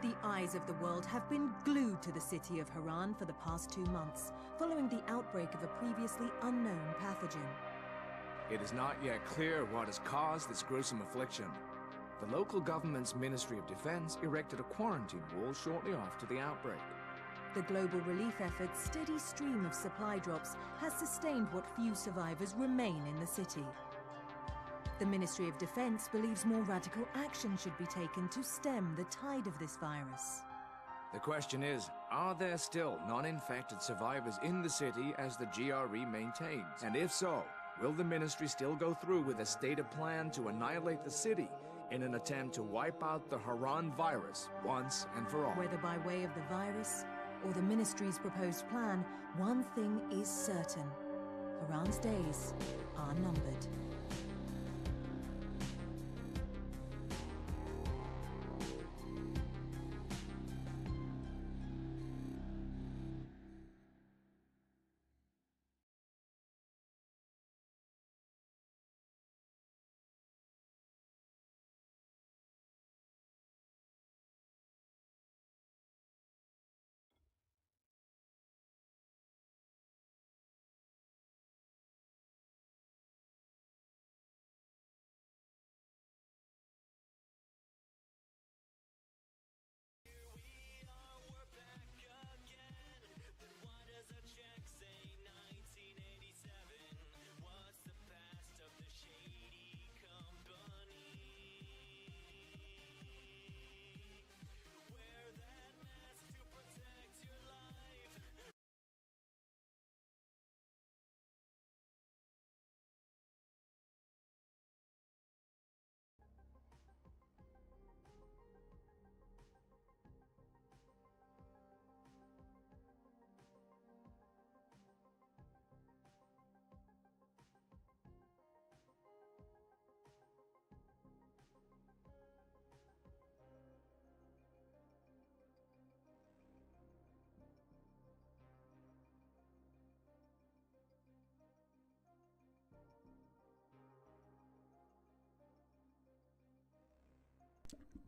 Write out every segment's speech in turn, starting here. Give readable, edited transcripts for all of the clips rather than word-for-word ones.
The eyes of the world have been glued to the city of Haran for the past 2 months, following the outbreak of a previously unknown pathogen. It is not yet clear what has caused this gruesome affliction. The local government's Ministry of Defense erected a quarantine wall shortly after the outbreak. The global relief effort's steady stream of supply drops has sustained what few survivors remain in the city. The Ministry of Defense believes more radical action should be taken to stem the tide of this virus. The question is, are there still non-infected survivors in the city as the GRE maintains? And if so, will the ministry still go through with a stated plan to annihilate the city in an attempt to wipe out the Haran virus once and for all? Whether by way of the virus or the ministry's proposed plan, one thing is certain. Haran's days are numbered.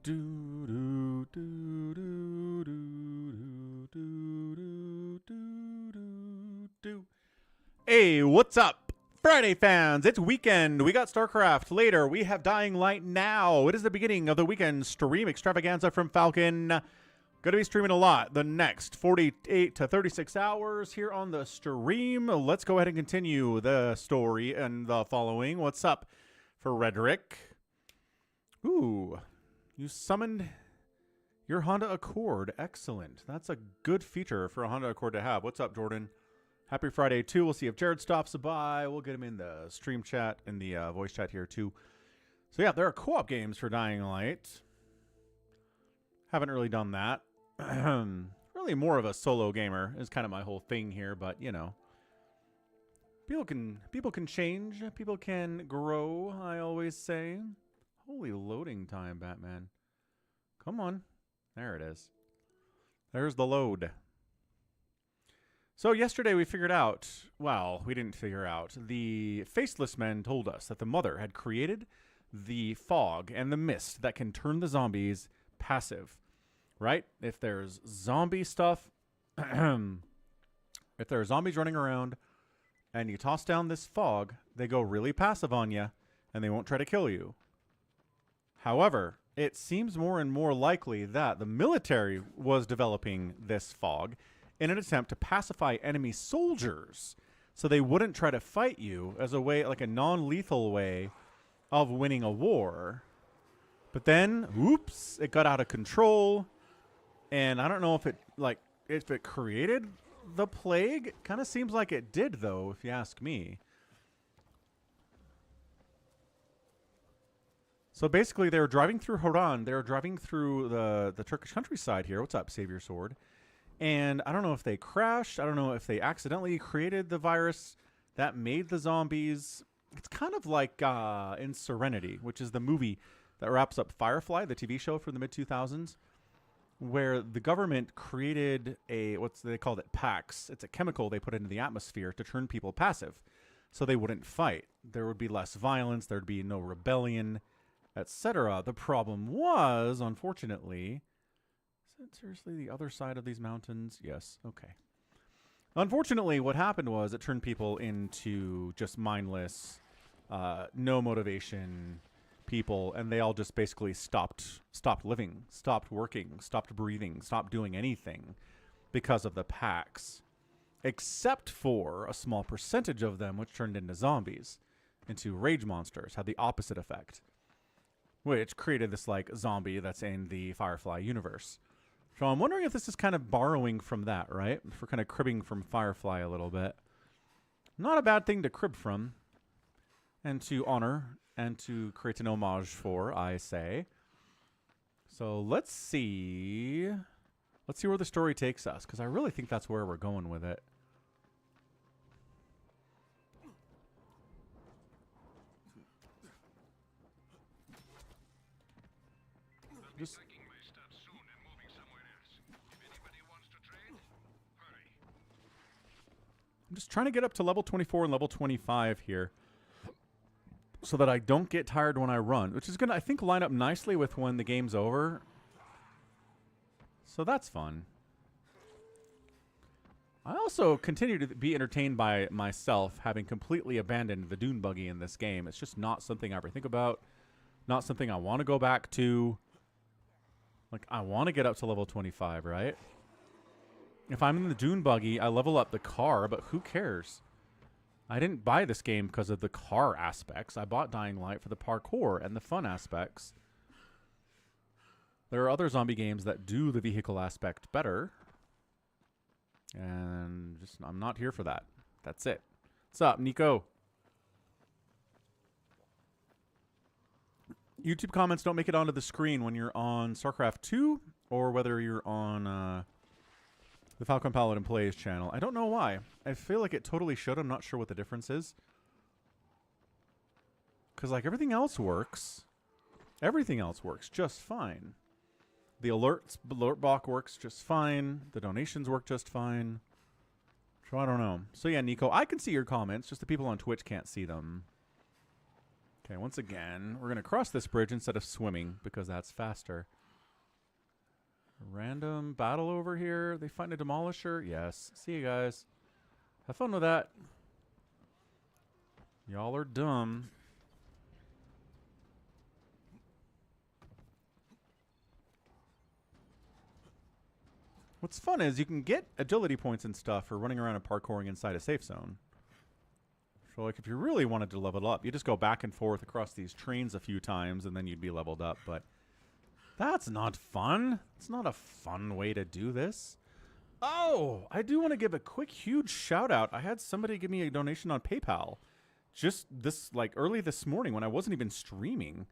Do do do do do do do do do do. Hey, what's up, Friday fans? It's weekend. We got StarCraft later. We have Dying Light now. It is the beginning of the weekend stream extravaganza from Falcon. Going to be streaming a lot the next 48 to 36 hours here on the stream. Let's go ahead and continue the story and the following. What's up, Frederick? Ooh. You summoned your Honda Accord. Excellent. That's a good feature for a Honda Accord to have. What's up, Jordan? Happy Friday, too. We'll see if Jared stops by. We'll get him in the stream chat and the voice chat here, too. So, yeah, there are co-op games for Dying Light. Haven't really done that. Really more of a solo gamer is kind of my whole thing here, but, you know. People can change. People can grow, I always say. Holy loading time, Batman. Come on. There it is. There's the load. So yesterday we figured out, well, we didn't figure out. The Faceless Men told us that the Mother had created the fog and the mist that can turn the zombies passive, right? If there's zombie stuff, if there are zombies running around and you toss down this fog, they go really passive on you and they won't try to kill you. However, it seems more and more likely that the military was developing this fog in an attempt to pacify enemy soldiers so they wouldn't try to fight you as a way, like a non-lethal way of winning a war. But then, oops, it got out of control. And I don't know if it created the plague. It kind of seems like it did, though, if you ask me. So basically, they were driving through Haran. They were driving through the Turkish countryside here. What's up, Savior Sword? And I don't know if they crashed. I don't know if they accidentally created the virus that made the zombies. It's kind of like in Serenity, which is the movie that wraps up Firefly, the TV show from the mid-2000s, where the government created they called it Pax. It's a chemical they put into the atmosphere to turn people passive so they wouldn't fight. There would be less violence. There'd be no rebellion, etc. The problem was, unfortunately, it seriously the other side of these mountains? Yes. Okay. Unfortunately, what happened was it turned people into just mindless, no motivation people, and they all just basically stopped living, stopped working, stopped breathing, stopped doing anything because of the packs, except for a small percentage of them which turned into zombies, into rage monsters, had the opposite effect, which created this like zombie that's in the Firefly universe. So I'm wondering if this is kind of borrowing from that, right? If we're kind of cribbing from Firefly a little bit. Not a bad thing to crib from and to honor and to create an homage for, I say. So let's see. Let's see where the story takes us, because I really think that's where we're going with it. Just I'm just trying to get up to level 24 and level 25 here so that I don't get tired when I run, which is going to, I think, line up nicely with when the game's over. So that's fun. I also continue to be entertained by myself having completely abandoned the dune buggy in this game. It's just not something I ever think about, not something I want to go back to. Like, I want to get up to level 25, right? If I'm in the dune buggy, I level up the car, but who cares? I didn't buy this game because of the car aspects. I bought Dying Light for the parkour and the fun aspects. There are other zombie games that do the vehicle aspect better. And just I'm not here for that. That's it. What's up, Nico? YouTube comments don't make it onto the screen when you're on StarCraft 2 or whether you're on the Falcon Paladin Plays channel. I don't know why. I feel like it totally should. I'm not sure what the difference is. Because, like, everything else works. Everything else works just fine. The alert block works just fine. The donations work just fine. So I don't know. So yeah, Nico, I can see your comments. Just the people on Twitch can't see them. Okay, once again, we're going to cross this bridge instead of swimming because that's faster. Random battle over here. They find a demolisher? Yes. See you guys. Have fun with that. Y'all are dumb. What's fun is you can get agility points and stuff for running around and parkouring inside a safe zone. So, like, if you really wanted to level up, you just go back and forth across these trains a few times, and then you'd be leveled up. But that's not fun. It's not a fun way to do this. Oh, I do want to give a quick, huge shout-out. I had somebody give me a donation on PayPal just this, like, early this morning when I wasn't even streaming.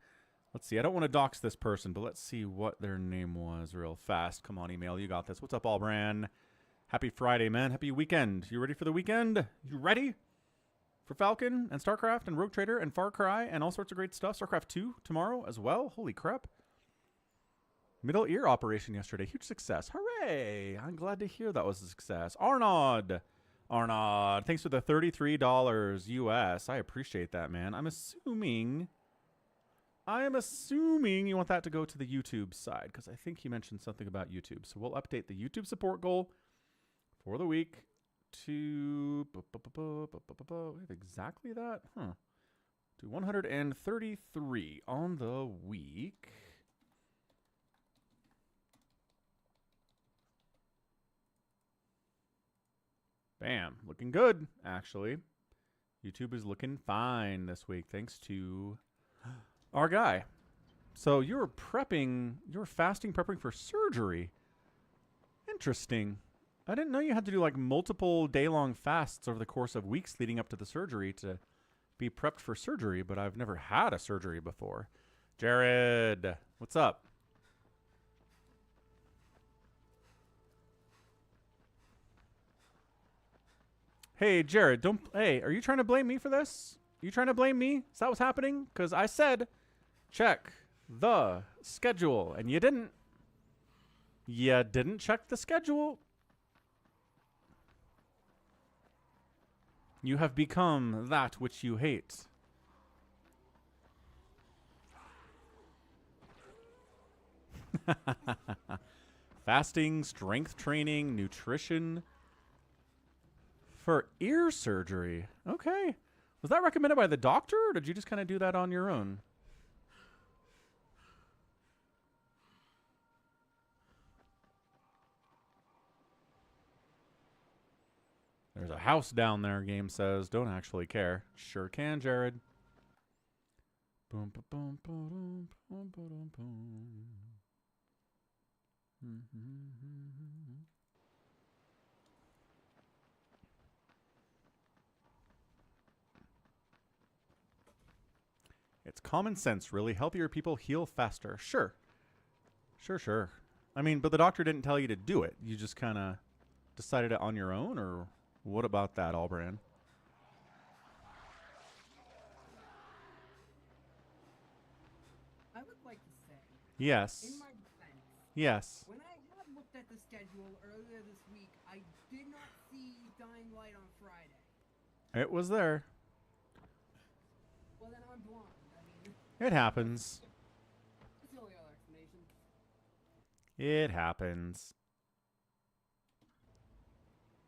Let's see. I don't want to dox this person, but let's see what their name was real fast. Come on, email. You got this. What's up, Allbran? Happy Friday, man. Happy weekend. You ready for the weekend? You ready for Falcon and StarCraft and Rogue Trader and Far Cry and all sorts of great stuff? StarCraft 2 tomorrow as well. Holy crap. Middle ear operation yesterday. Huge success. Hooray. I'm glad to hear that was a success. Arnaud, thanks for the $33 US. I appreciate that, man. I'm assuming you want that to go to the YouTube side because I think he mentioned something about YouTube. So we'll update the YouTube support goal for the week to we have exactly that, to 133 on the week. Bam, looking good actually. YouTube is looking fine this week thanks to our guy. So you're fasting prepping for surgery. Interesting. I didn't know you had to do like multiple day-long fasts over the course of weeks leading up to the surgery to be prepped for surgery, but I've never had a surgery before. Jared, what's up? Hey, Jared, hey, are you trying to blame me for this? You trying to blame me? Is that what's happening? Because I said check the schedule, and you didn't. You didn't check the schedule. You have become that which you hate. Fasting, strength training, nutrition for ear surgery. Okay. Was that recommended by the doctor, or did you just kind of do that on your own? There's a house down there, game says. Don't actually care. Sure can, Jared. Boom, boom, boom, boom, boom, boom, boom. It's common sense, really. Healthier people heal faster. Sure. Sure. I mean, but the doctor didn't tell you to do it. You just kind of decided it on your own, or what about that, Albran? I would like to say, Yes. in my defense, Yes. when I had looked at the schedule earlier this week, I did not see Dying Light on Friday. It was there. Well, then I'm blind. I mean, It happens. that's the only other explanation. It happens.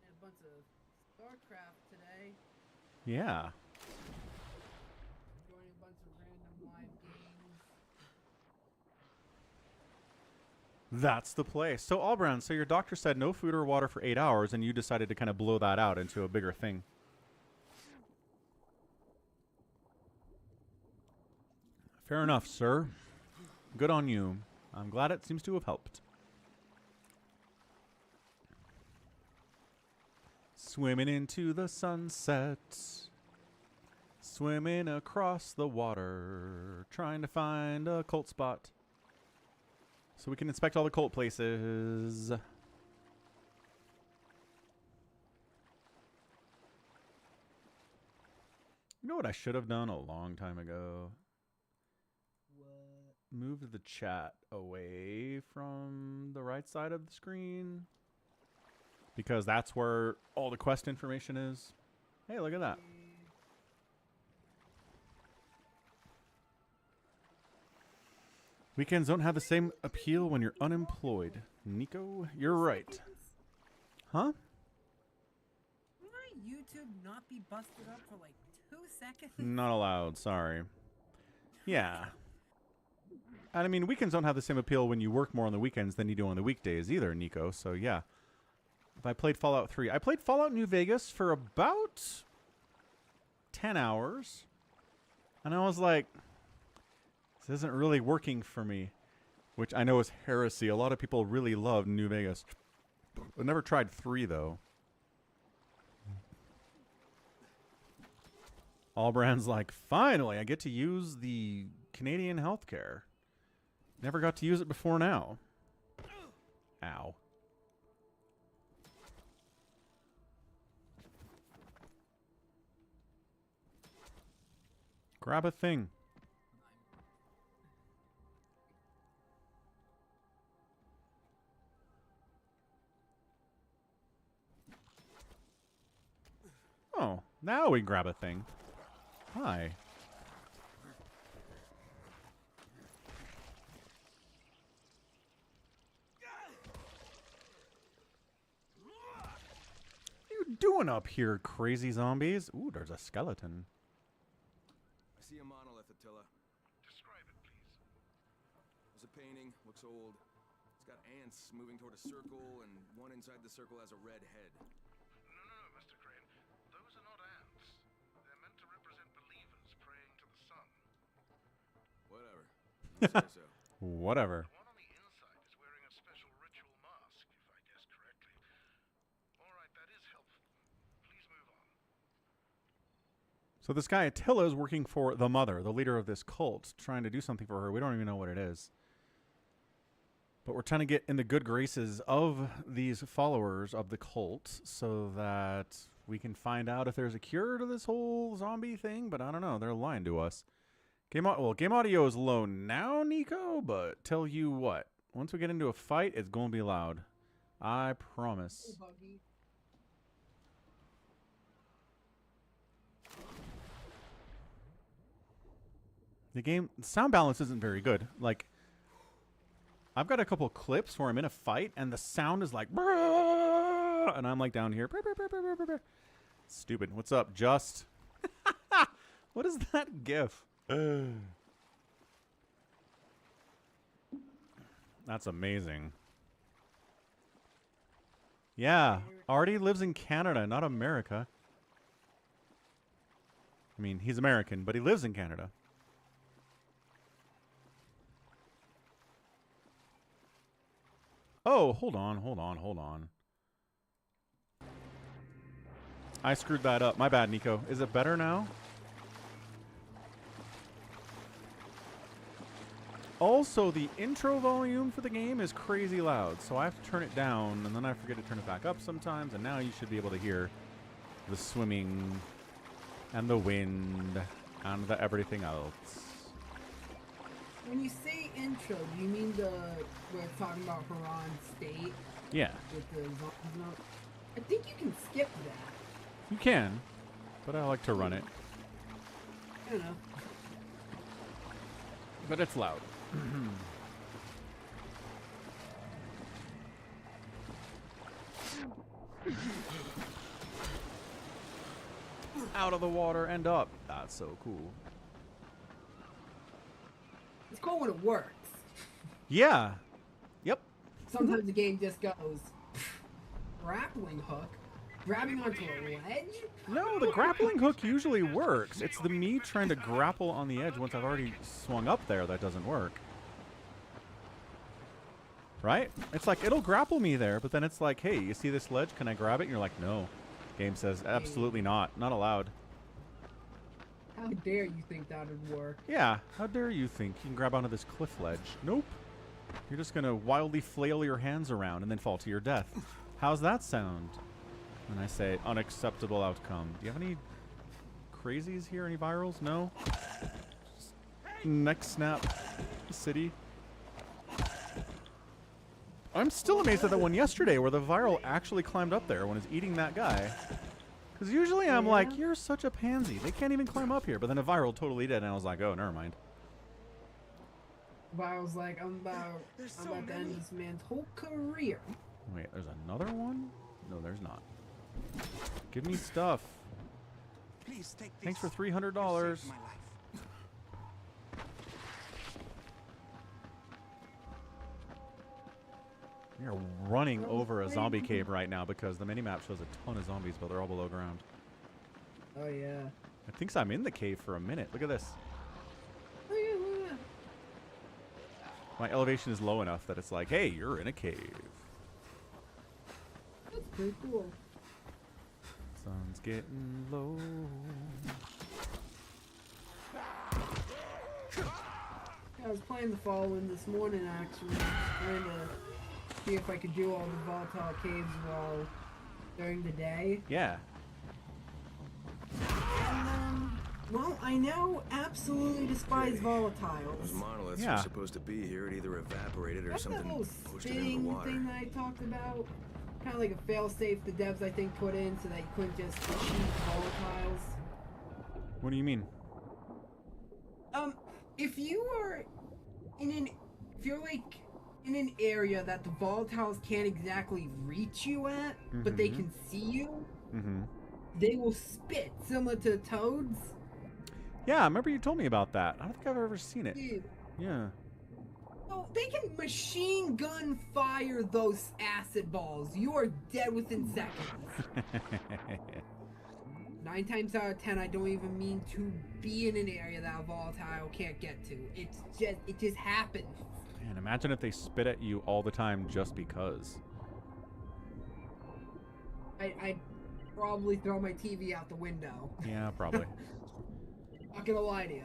And a bunch of StarCraft today. Yeah. Joining a bunch of random live games. That's the place. So, Albran, so your doctor said no food or water for 8 hours, and you decided to kind of blow that out into a bigger thing. Fair enough, sir. Good on you. I'm glad it seems to have helped. Swimming into the sunset. Swimming across the water. Trying to find a cult spot. So we can inspect all the cult places. You know what I should have done a long time ago? What? Move the chat away from the right side of the screen. Because that's where all the quest information is. Hey, look at that. Weekends don't have the same appeal when you're unemployed. Nico, you're right. Huh? Will my YouTube not be busted up for like 2 seconds? Not allowed, sorry. Yeah. And I mean, weekends don't have the same appeal when you work more on the weekends than you do on the weekdays either, Nico. So, yeah. If I played Fallout 3. I played Fallout New Vegas for about 10 hours. And I was like, this isn't really working for me. Which I know is heresy. A lot of people really love New Vegas. I never tried 3, though. Albran's like, finally, I get to use the Canadian healthcare. Never got to use it before now. Ow. Grab a thing. Oh, now we grab a thing. Hi. What are you doing up here, crazy zombies? Ooh, there's a skeleton. I see a monolith, Attila. Describe it, please. There's a painting, looks old. It's got ants moving toward a circle, and one inside the circle has a red head. No, Mr. Crane. Those are not ants. They're meant to represent believers praying to the sun. Whatever. You say so. Whatever. The one on the inside is wearing a special ritual mask, if I guessed correctly. All right, that is helpful. Please move on. So this guy Attila is working for the mother, the leader of this cult, trying to do something for her. We don't even know what it is. But we're trying to get in the good graces of these followers of the cult so that we can find out if there's a cure to this whole zombie thing. But I don't know. They're lying to us. Game audio is low now, Nico, but tell you what. Once we get into a fight, it's going to be loud. I promise. Buggy. The sound balance isn't very good. Like, I've got a couple clips where I'm in a fight and the sound is like, and I'm like down here. Stupid. What's up, Just? What is that gif? That's amazing. Yeah, Artie lives in Canada, not America. I mean, he's American, but he lives in Canada. Oh, hold on. I screwed that up. My bad, Nico. Is it better now? Also, the intro volume for the game is crazy loud, so I have to turn it down, and then I forget to turn it back up sometimes, and now you should be able to hear the swimming and the wind and the everything else. When you say intro, do you mean we're talking about Haran State? Yeah, With the zombies? I think you can skip that. you can, but I like to run it. I don't know. But it's loud. Out of the water and up. That's so cool. It's cool when it works. Yeah. Yep. Sometimes the game just goes grappling hook, grabbing onto a ledge. No, the grappling hook usually works. It's the me trying to grapple on the edge once I've already swung up there that doesn't work. Right? It's like, it'll grapple me there, but then it's like, hey, you see this ledge? Can I grab it? And you're like, no. Game says, absolutely not. Not allowed. How dare you think that would work? Yeah, how dare you think you can grab onto this cliff ledge? Nope. You're just going to wildly flail your hands around and then fall to your death. How's that sound? And I say, unacceptable outcome. Do you have any crazies here? Any virals? No? Just neck snap city. I'm still amazed at the one yesterday where the viral actually climbed up there when it's eating that guy. Because usually I'm like, you're such a pansy. They can't even climb up here. But then a viral totally did, and I was like, oh, never mind. Viral's like, I'm about to end this man's whole career. Wait, there's another one? No, there's not. Give me stuff. Please take this. Thanks for $300. You saved my life. We are running over a zombie cave right now because the minimap shows a ton of zombies, but they're all below ground. Oh yeah. I think I'm in the cave for a minute. Look at this. Oh yeah, look at that. My elevation is low enough that it's like, hey, you're in a cave. That's pretty cool. Sun's getting low. Yeah, I was playing the following this morning actually, trying to see if I could do all the volatile caves while during the day. Yeah. And well, I now absolutely despise Those volatiles. monoliths Yeah. were supposed to be here. It either evaporated or That's that something little pushed it into the spinning water. thing that I talked about. Kind of like a fail-safe the devs I think put in so that you couldn't just shoot volatiles. What do you mean? If you are if you're like in an area that the volatiles can't exactly reach you at, but they can see you, they will spit similar to toads. Yeah, I remember you told me about that. I don't think I've ever seen it. Dude, Yeah. oh, they can machine gun fire those acid balls. You are dead within seconds. 9 times out of 10, I don't even mean to be in an area that a volatile can't get to. It just happens. Man, imagine if they spit at you all the time just because. I'd probably throw my TV out the window. Yeah, probably. Not gonna lie to you.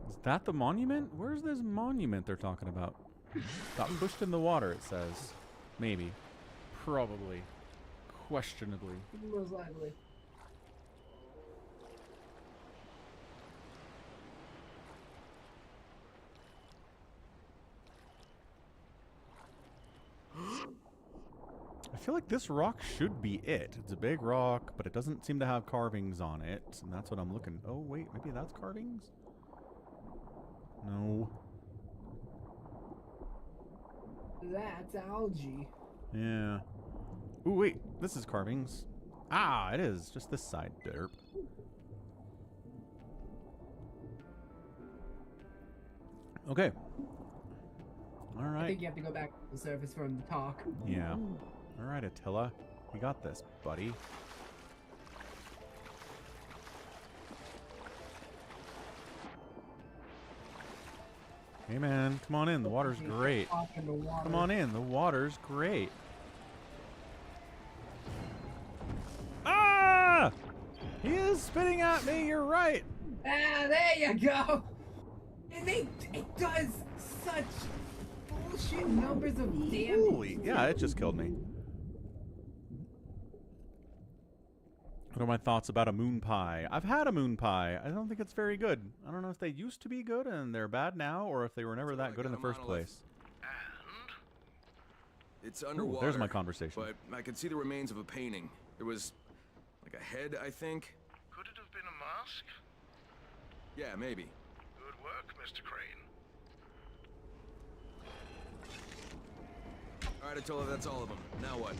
Is that the monument? Where's this monument they're talking about? Got pushed in the water, it says. Maybe. Probably. Questionably. Most likely. feel like this rock should be it. It's a big rock, but it doesn't seem to have carvings on it, and that's what I'm looking. Oh wait, maybe that's carvings? No. That's algae. Yeah. Ooh, wait, this is carvings. Ah, it is. Just this side, derp. Okay. All right. I think you have to go back to the surface for him to talk. Yeah. All right, Attila. We got this, buddy. Hey, man. Come on in. The water's great. Come on in. The water's great. Ah! He is spitting at me. You're right. Ah, there you go. And it does such bullshit numbers of damage. Holy, yeah, it just killed me. What are my thoughts about a moon pie? I've had a moon pie. I don't think it's very good. I don't know if they used to be good and they're bad now, or if they were never that good in the first place. And? It's underwater. Ooh, there's my conversation. But I could see the remains of a painting. There was like a head, I think. Could it have been a mask? Yeah, maybe. Good work, Mr. Crane. All right, Attila, that's all of them. Now what?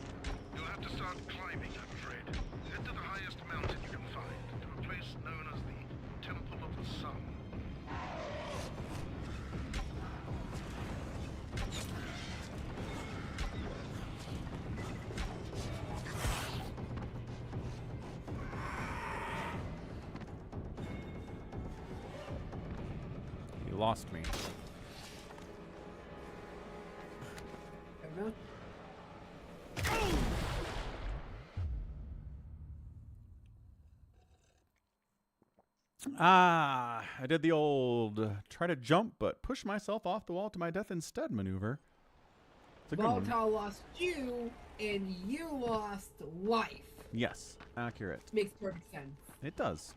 You'll have to start climbing, I'm afraid. Head to the highest mountain you can find, to a place known as the Temple of the Sun. You lost me. Ah, I did the old try to jump but push myself off the wall to my death instead maneuver. It's a good one. Volatile lost you, and you lost life. Yes, accurate. Makes perfect sense. It does.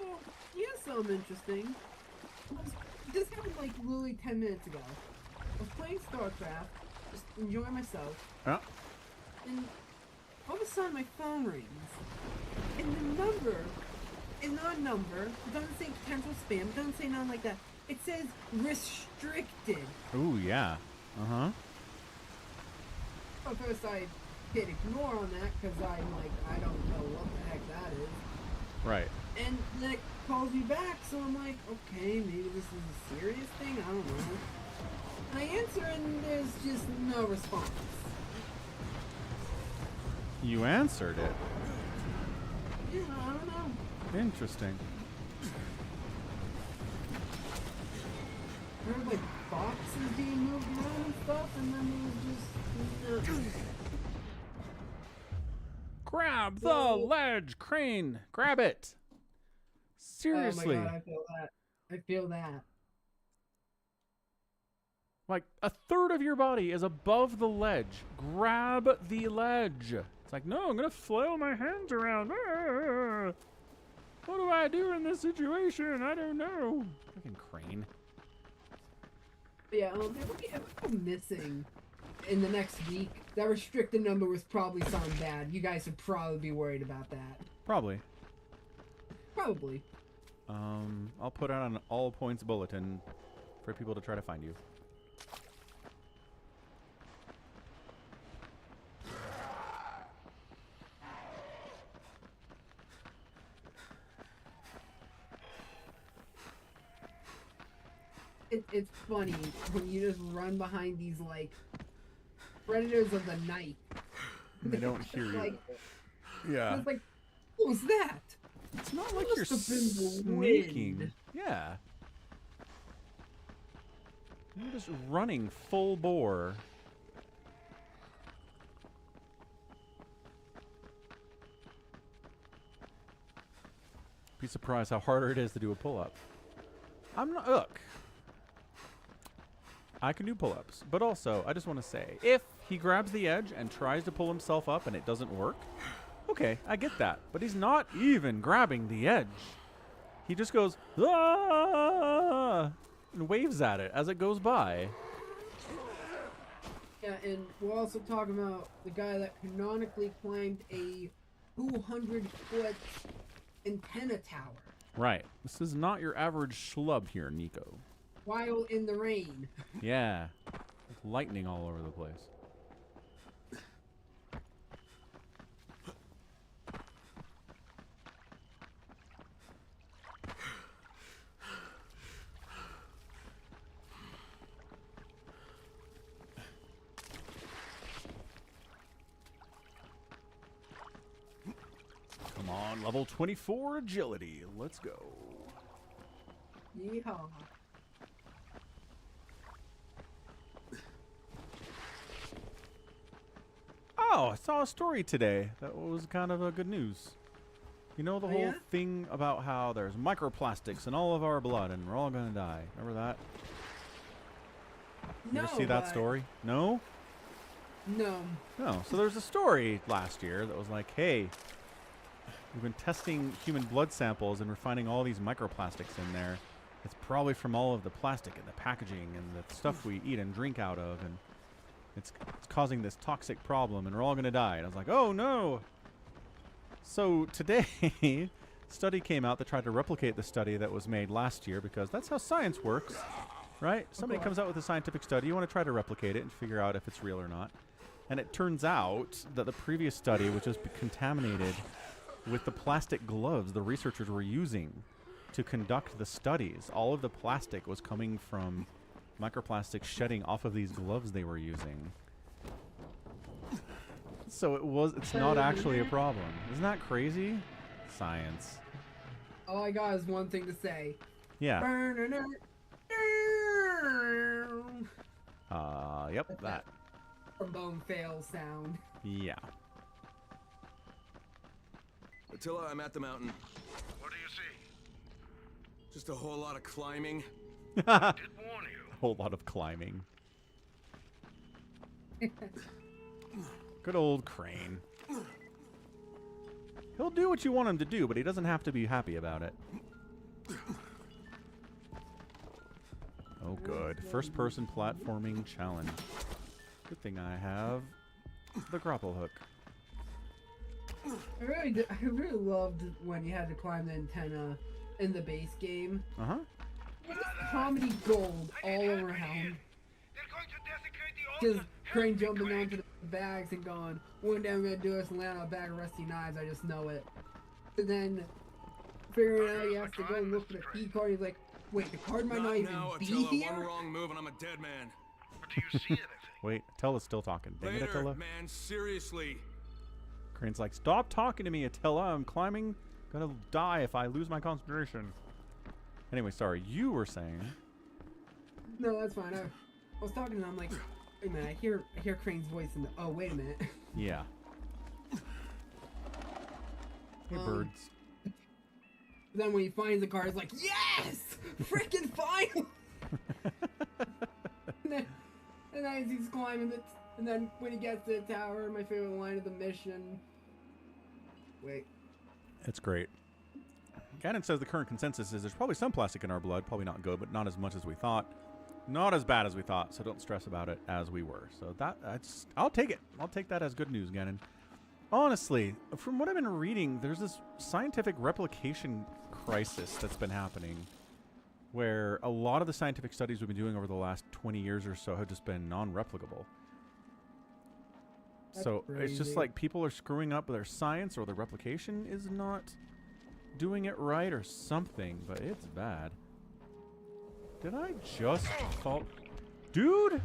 Well, here's something interesting. This happened like literally 10 minutes ago. I was playing StarCraft, just enjoying myself, Yeah. and all of a sudden my phone rings. And the number is not a number. It doesn't say potential spam. It doesn't say nothing like that. It says restricted. Ooh, yeah. Uh-huh. At first I hit ignore on that because I'm like, I don't know what the heck that is. Right. And then it calls me back, so I'm like, okay, maybe this is a serious thing, I don't know. I answer and there's just no response. You answered it. Yeah, I don't know. Interesting. There were like boxes being moved around and stuff, and then there was just nothing. Grab the So- ledge, Crane. Grab it. Seriously. Oh my god, I feel that. I feel that. Like, a third of your body is above the ledge. Grab the ledge. It's like, no, I'm going to flail my hands around. Ah, what do I do in this situation? I don't know. Fucking Crane. But yeah, if I'm missing in the next week, that restricted number was probably something bad. You guys would probably be worried about that. Probably. Probably. I'll put out an all points bulletin for people to try to find you. It's funny when you just run behind these like predators of the night. They don't hear you. Like, Yeah. it's like, what was that? It's not like Must you're have been the sneaking. wind. Yeah. You're just running full bore. Be surprised how harder it is to do a pull-up. I'm not. Look. I can do pull-ups, but also I just want to say, if he grabs the edge and tries to pull himself up and it doesn't work, okay, I get that. But he's not even grabbing the edge. He just goes, ah, and waves at it as it goes by. Yeah, and we're also talking about the guy that canonically climbed a 200-foot antenna tower. Right. This is not your average schlub here, Nico. While in the rain. Yeah. With lightning all over the place. Come on, level 24 agility. Let's go. Yeehaw. Oh, I saw a story today that was kind of a good news. You know the Oh, whole yeah? thing about how there's microplastics in all of our blood and we're all gonna die. Remember that? You No, ever see that but- story? No? No. No. So there's a story last year that was like, hey, we've been testing human blood samples and we're finding all these microplastics in there. It's probably from all of the plastic and the packaging and the stuff we eat and drink out of, and it's causing this toxic problem and we're all gonna die. And I was like, oh no. So today, study came out that tried to replicate the study that was made last year, because that's how science works, right? Somebody comes out with a scientific study, you want to try to replicate it and figure out if it's real or not. And it turns out that the previous study, which was contaminated with the plastic gloves the researchers were using to conduct the studies, all of the plastic was coming from microplastics shedding off of these gloves they were using. So it's not actually a problem. Isn't that crazy? Science. All I got is one thing to say. Yeah. Yep, that. Trombone fail sound. Yeah. Attila, I'm at the mountain. What do you see? Just a whole lot of climbing. Did warn you. Whole lot of climbing. Good old Crane. He'll do what you want him to do, but he doesn't have to be happy about it. Oh, good. First-person platforming challenge. Good thing I have the grapple hook. I really loved when you had to climb the antenna in the base game. Uh-huh. It was comedy gold all around. They're going to desecrate the Just altar. Crane jumping onto the bags and going, one day I'm gonna do this and land on a bag of rusty knives, I just know it. And then figuring out he has to go and look for the key card, he's like, wait, the card might not even now, be Attila. One here? wrong move and I'm a dead man. But do you see anything? Wait, Attila's still talking. Dang it, Later, Attila. man. Seriously. Crane's like, stop talking to me, Attila. I'm climbing. Gonna die if I lose my concentration. Anyway, sorry. You were saying. No, that's fine. I was talking to him, I'm like, wait a minute, I hear Crane's voice in the, oh, wait a minute. Yeah. Hey, birds. Then when he finds the card, he's like, yes! Freaking finally! and then as he's climbing it, and then when he gets to the tower, my favorite line of the mission. Wait. It's great. Gannon says the current consensus is there's probably some plastic in our blood. Probably not good, but not as much as we thought. Not as bad as we thought, so don't stress about it as we were. So I'll take it. I'll take that as good news, Gannon. Honestly, from what I've been reading, there's this scientific replication crisis that's been happening where a lot of the scientific studies we've been doing over the last 20 years or so have just been non-replicable. So it's just crazy. like people are screwing up their science, or the replication is not doing it right or something, but it's bad. Did I just fall? Dude!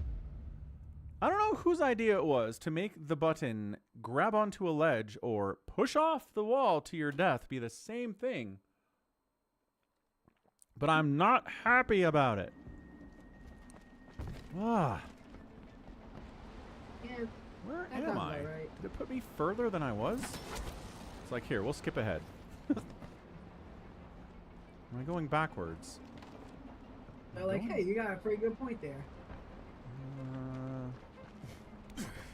I don't know whose idea it was to make the button grab onto a ledge or push off the wall to your death be the same thing. But I'm not happy about it. Ah. Yeah, Where that am sounds I? about right. Did it put me further than I was? It's like, here, we'll skip ahead. Am I going backwards? They're like, hey, you got a pretty good point there.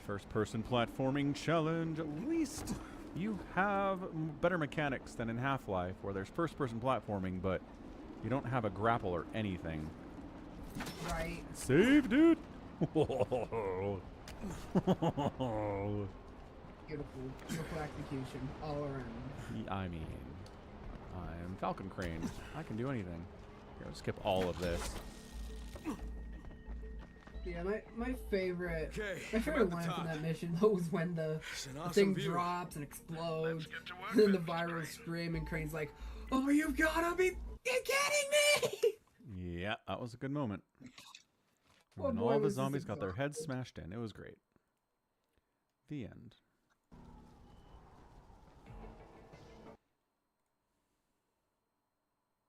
First-person platforming challenge. At least you have better mechanics than in Half-Life, where there's first-person platforming, but you don't have a grapple or anything. Right. Save, dude! Beautiful. Beautiful execution all around. I mean, I'm Falcon Crane. I can do anything. Here, I'll skip all of this. Yeah, my favorite Okay, I'm at the line from top. that mission though was when the It's an the awesome thing view. drops and explodes, get to work and then the then, Mr. viral Crane. scream, and Crane's like, "Oh, you've gotta be kidding me!" Yeah, that was a good moment. Poor And boy all the was just zombies got their heads exhausted. smashed in. It was great. The end.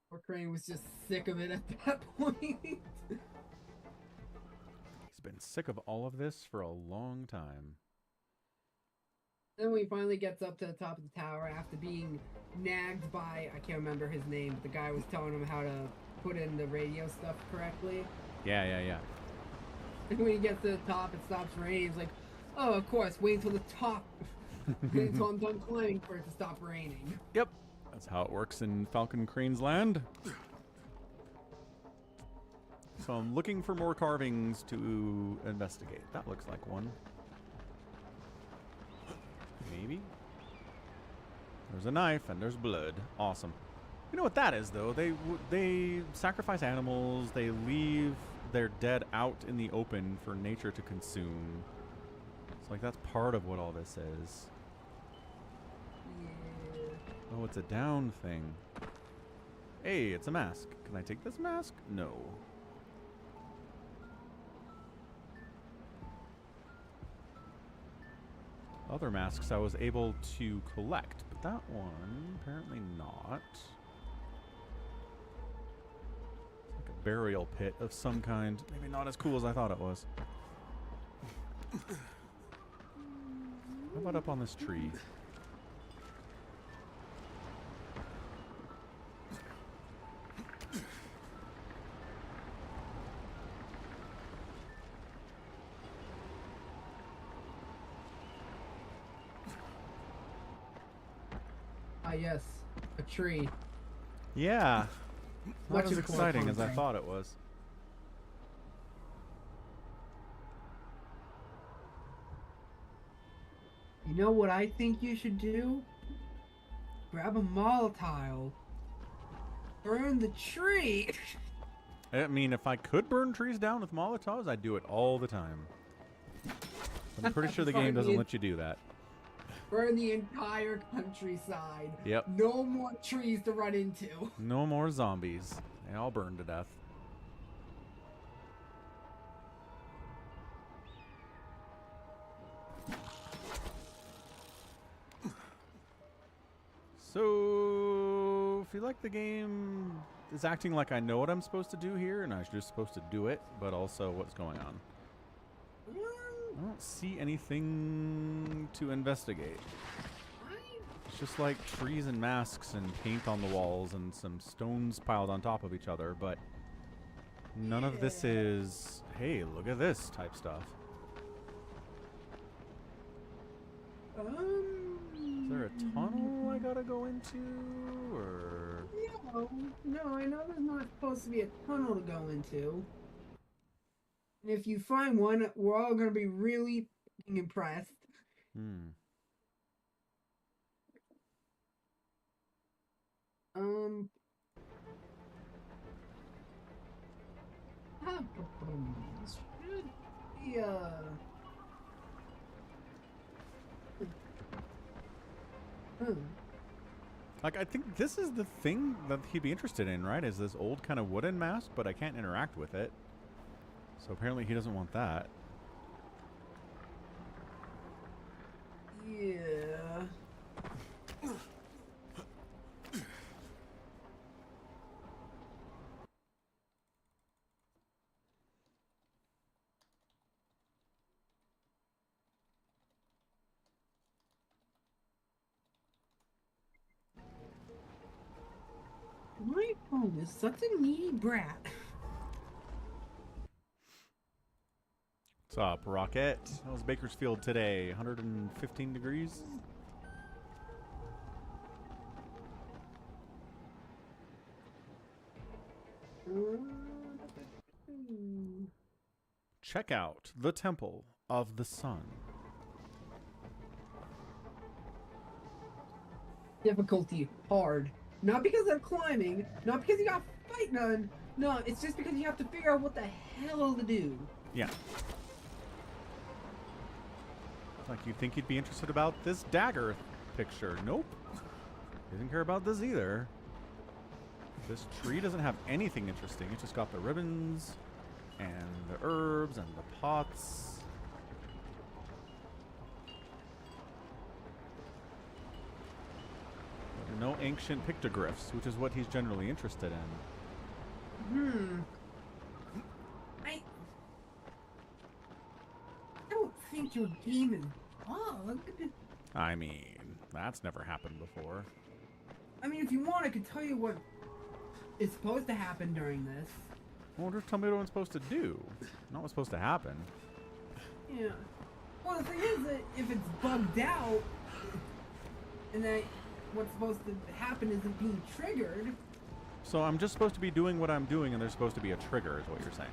Poor Crane was just sick of it at that point. He's been sick of all of this for a long time. Then when he finally gets up to the top of the tower after being nagged by, I can't remember his name, but the guy was telling him how to put in the radio stuff correctly. Yeah. And when he gets to the top, it stops raining. He's like, oh, of course, wait until the top. Wait until I'm done climbing for it to stop raining. Yep. That's how it works in Falcon Crane's land. So I'm looking for more carvings to investigate. That looks like one. Maybe. There's a knife and there's blood. Awesome. You know what that is, though? They sacrifice animals. They leave their dead out in the open for nature to consume. It's like that's part of what all this is. Yeah. Oh, it's a down thing. Hey, it's a mask. Can I take this mask? No. Other masks I was able to collect, but that one apparently not. It's like a burial pit of some kind. Maybe not as cool as I thought it was. How about up on this tree? Ah, yes, a tree. Yeah. Not Much as of a exciting as I thing. thought it was. You know what I think you should do? Grab a Molotov. Burn the tree. I mean, if I could burn trees down with Molotovs, I'd do it all the time. I'm pretty sure the game doesn't let you do that. Burn the entire countryside. Yep. No more trees to run into. No more zombies. They all burn to death. So, I feel like the game is acting like I know what I'm supposed to do here, and I'm just supposed to do it, but also what's going on. I don't see anything to investigate. It's just like trees and masks and paint on the walls and some stones piled on top of each other, but none of this is, hey, look at this type stuff. Is there a tunnel I gotta go into, or? No, I know there's not supposed to be a tunnel to go into. And if you find one, we're all gonna be really f***ing impressed. Should be, Like, I think this is the thing that he'd be interested in, right? Is this old kind of wooden mask, but I can't interact with it. So apparently he doesn't want that. Yeah. My phone is such a needy brat. What's up, Rocket? How was Bakersfield today? 115 degrees? Check out the Temple of the Sun. Difficulty hard. Not because of climbing, not because you got fight none. No, it's just because you have to figure out what the hell to do. Yeah. Like you'd think you'd be interested about this dagger picture. Nope. Doesn't care about this either. This tree doesn't have anything interesting. It's just got the ribbons and the herbs and the pots. But no ancient pictographs, which is what he's generally interested in. I don't think your game is bugged. I mean, that's never happened before. I mean, if you want, I could tell you what is supposed to happen during this. Well, just tell me what I'm supposed to do. Not what's supposed to happen. Yeah. Well, the thing is that if it's bugged out, and that what's supposed to happen isn't being triggered. So I'm just supposed to be doing what I'm doing, and there's supposed to be a trigger, is what you're saying.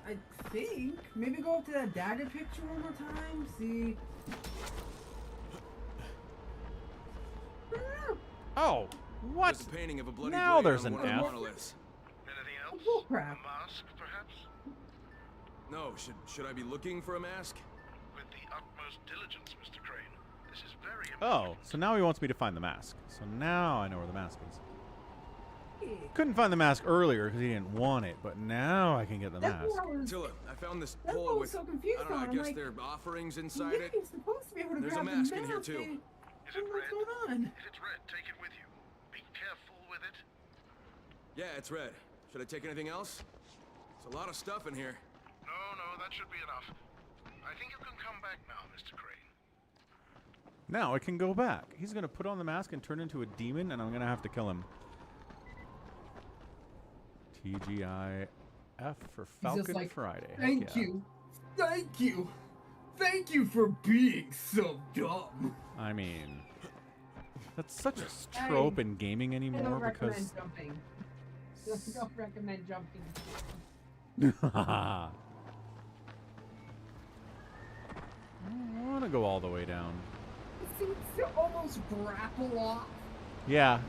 I think. Maybe go up to that dagger picture one more time. See. Oh, what? There's a painting of a bloody Now blade there's on an one of the F. monoliths. Anything else? Oh, crap. A mask, perhaps? No, should I be looking for a mask? With the utmost diligence, Mr. Crane. This is very Oh, important. so now he wants me to find the mask. So now I know where the mask is. Yeah. Couldn't find the mask earlier because he didn't want it, but now I can get the That's mask. what I was. Attila, I found this That's what I pole was with, so confused I don't know, on. I I'm guess like, there are offerings inside yeah, it. you're supposed to be able to There's a grab mask the in here, mask. too. Is it What's red? going on? If it's red, take it with you. Be careful with it. Yeah, it's red. Should I take anything else? There's a lot of stuff in here. No, that should be enough. I think you can come back now, Mr. Crane. Now I can go back. He's going to put on the mask and turn into a demon, and I'm going to have to kill him. TGIF for He's Falcon just like, Friday. Heck Thank yeah. you. Thank you. Thank you for being so dumb. I mean, that's such a trope in gaming I don't anymore recommend because... jumping. Don't recommend jumping. I don't want to go all the way down. It seems to almost grapple off. Yeah.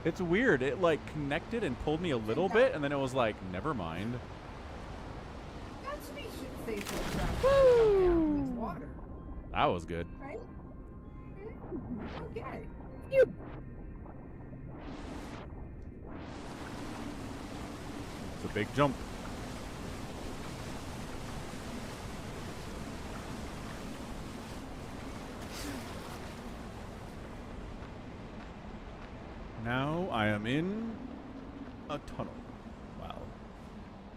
It's weird. It like connected and pulled me a little bit, and then it was like, never mind. That's what he should say for grapple down in water, That was good. right? Okay. You. It's a big jump. Now I am in a tunnel. Well,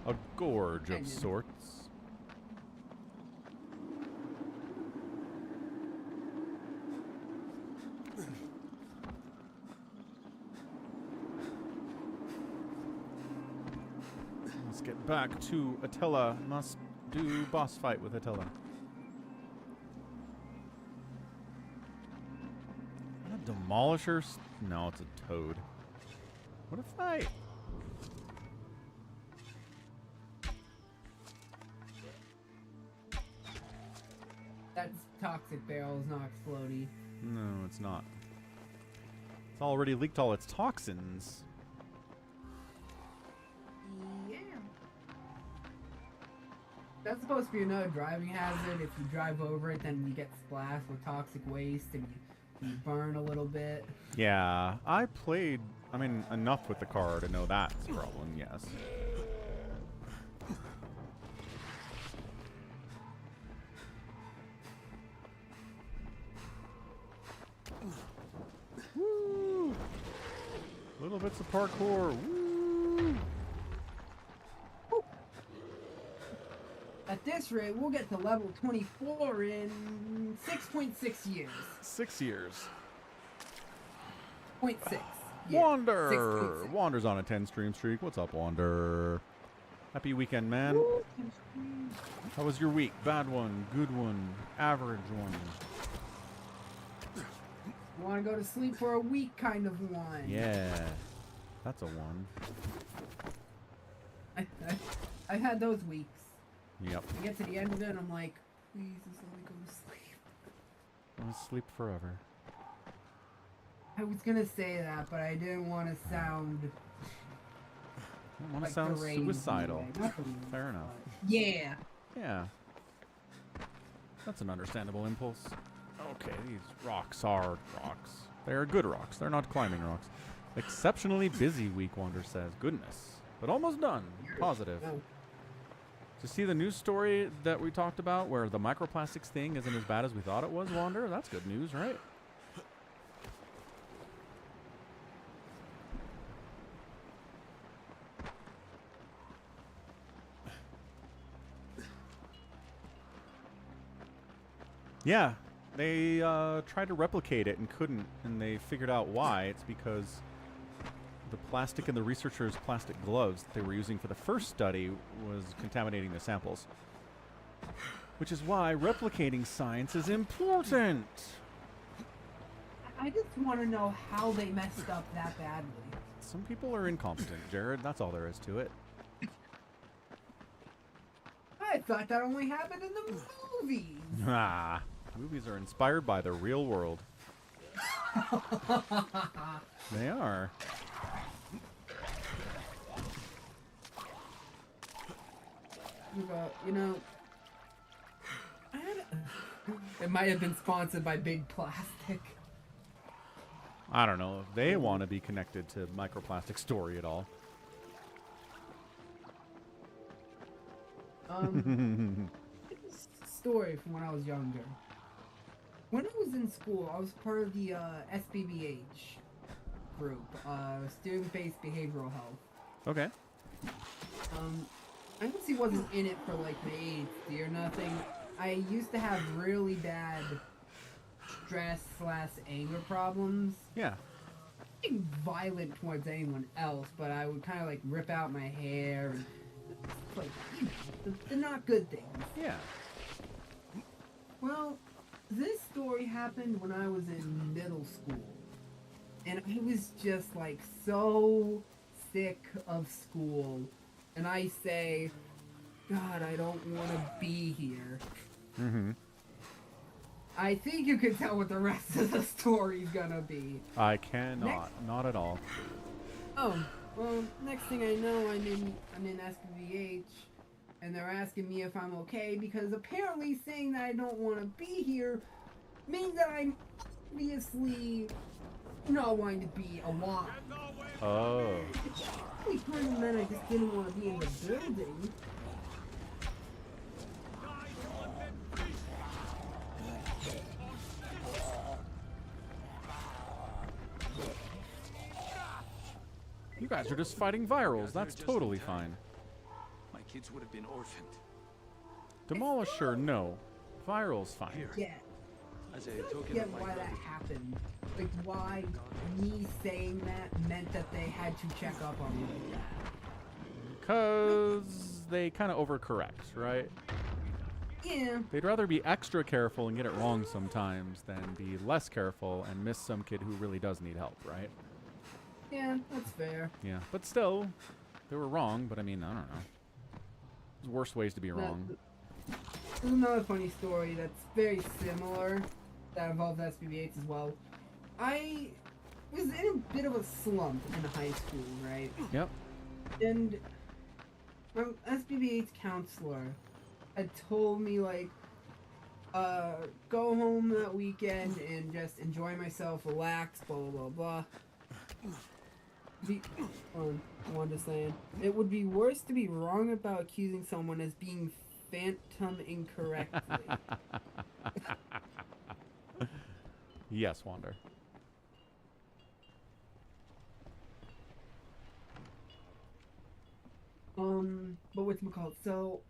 a gorge of sorts. Let's get back to Attila. Must do boss fight with Attila. A demolisher? No, it's a toad. What if I... That's toxic barrels, not explodey. No, it's not. It's already leaked all its toxins. Yeah. That's supposed to be another driving hazard. If you drive over it, then you get splashed with toxic waste and you burn a little bit. Yeah, I played, I mean, enough with the car to know that's a problem, yes. Woo! Little bits of parkour. Woo! At this rate, we'll get to level 24 in 6.6 years. 6 years. 0.6. Yeah, Wander! 6.6. Wander's on a 10 stream streak. What's up, Wander? Happy weekend, man. How was your week? Bad one, good one, average one. Want to go to sleep for a week kind of one. Yeah, that's a one. I've had those weeks. Yep. I get to the end of it and I'm like, please just let me go to sleep. I want to sleep forever. I was gonna say that, but I didn't want to sound. I don't want to like sound deranged suicidal. anyway. Fair enough. Yeah. Yeah. That's an understandable impulse. Okay, these rocks are rocks. They are good rocks. They're not climbing rocks. Exceptionally busy week, Wander says. Goodness. But almost done. Positive. Oh. To see the news story that we talked about where the microplastics thing isn't as bad as we thought it was, Wander? That's good news, right? Yeah, they tried to replicate it and couldn't, and they figured out why. It's because the plastic in the researchers' plastic gloves that they were using for the first study was contaminating the samples. Which is why replicating science is important. I just want to know how they messed up that badly. Some people are incompetent, Jared. That's all there is to it. I thought that only happened in the movies. Ah, movies are inspired by the real world. They are. You know, it might have been sponsored by Big Plastic. I don't know if they want to be connected to microplastic story at all. Story from when I was younger. When I was in school, I was part of the SBBH group, Student-Based Behavioral Health. Okay. I honestly wasn't in it for like my ADHD or nothing. I used to have really bad stress/anger problems. Yeah. Being violent towards anyone else, but I would kind of like rip out my hair and like the not good things. Yeah. Well, this story happened when I was in middle school, and I was just like so sick of school, and I say, God, I don't want to be here. Mm-hmm. I think you can tell what the rest of the story's gonna be. I cannot. Not at all. Oh, well, next thing I know, I'm in SBVH, and they're asking me if I'm okay, because apparently saying that I don't want to be here means that I'm obviously not wanting to be alive. Oh. It's probably meant I just didn't want to be in the building. You guys are just fighting virals. That's totally fine. My kids would have been orphaned. Demolisher, no. Viral's fine. Yeah. As a I don't token get of my why that gratitude. happened. Like, why me saying that meant that they had to check up on me like that. Because they kind of overcorrect, right? Yeah. They'd rather be extra careful and get it wrong sometimes than be less careful and miss some kid who really does need help, right? Yeah, that's fair. Yeah. But still, they were wrong, but I mean, I don't know. There's worse ways to be wrong. There's another funny story that's very similar that involves SBBH as well. I was in a bit of a slump in high school, right? Yep. And my SBBH counselor had told me, like, go home that weekend and just enjoy myself, relax, blah, blah, blah, blah. Wanda saying, it would be worse to be wrong about accusing someone as being phantom incorrectly. Yes, Wander. But whatchamacallit, so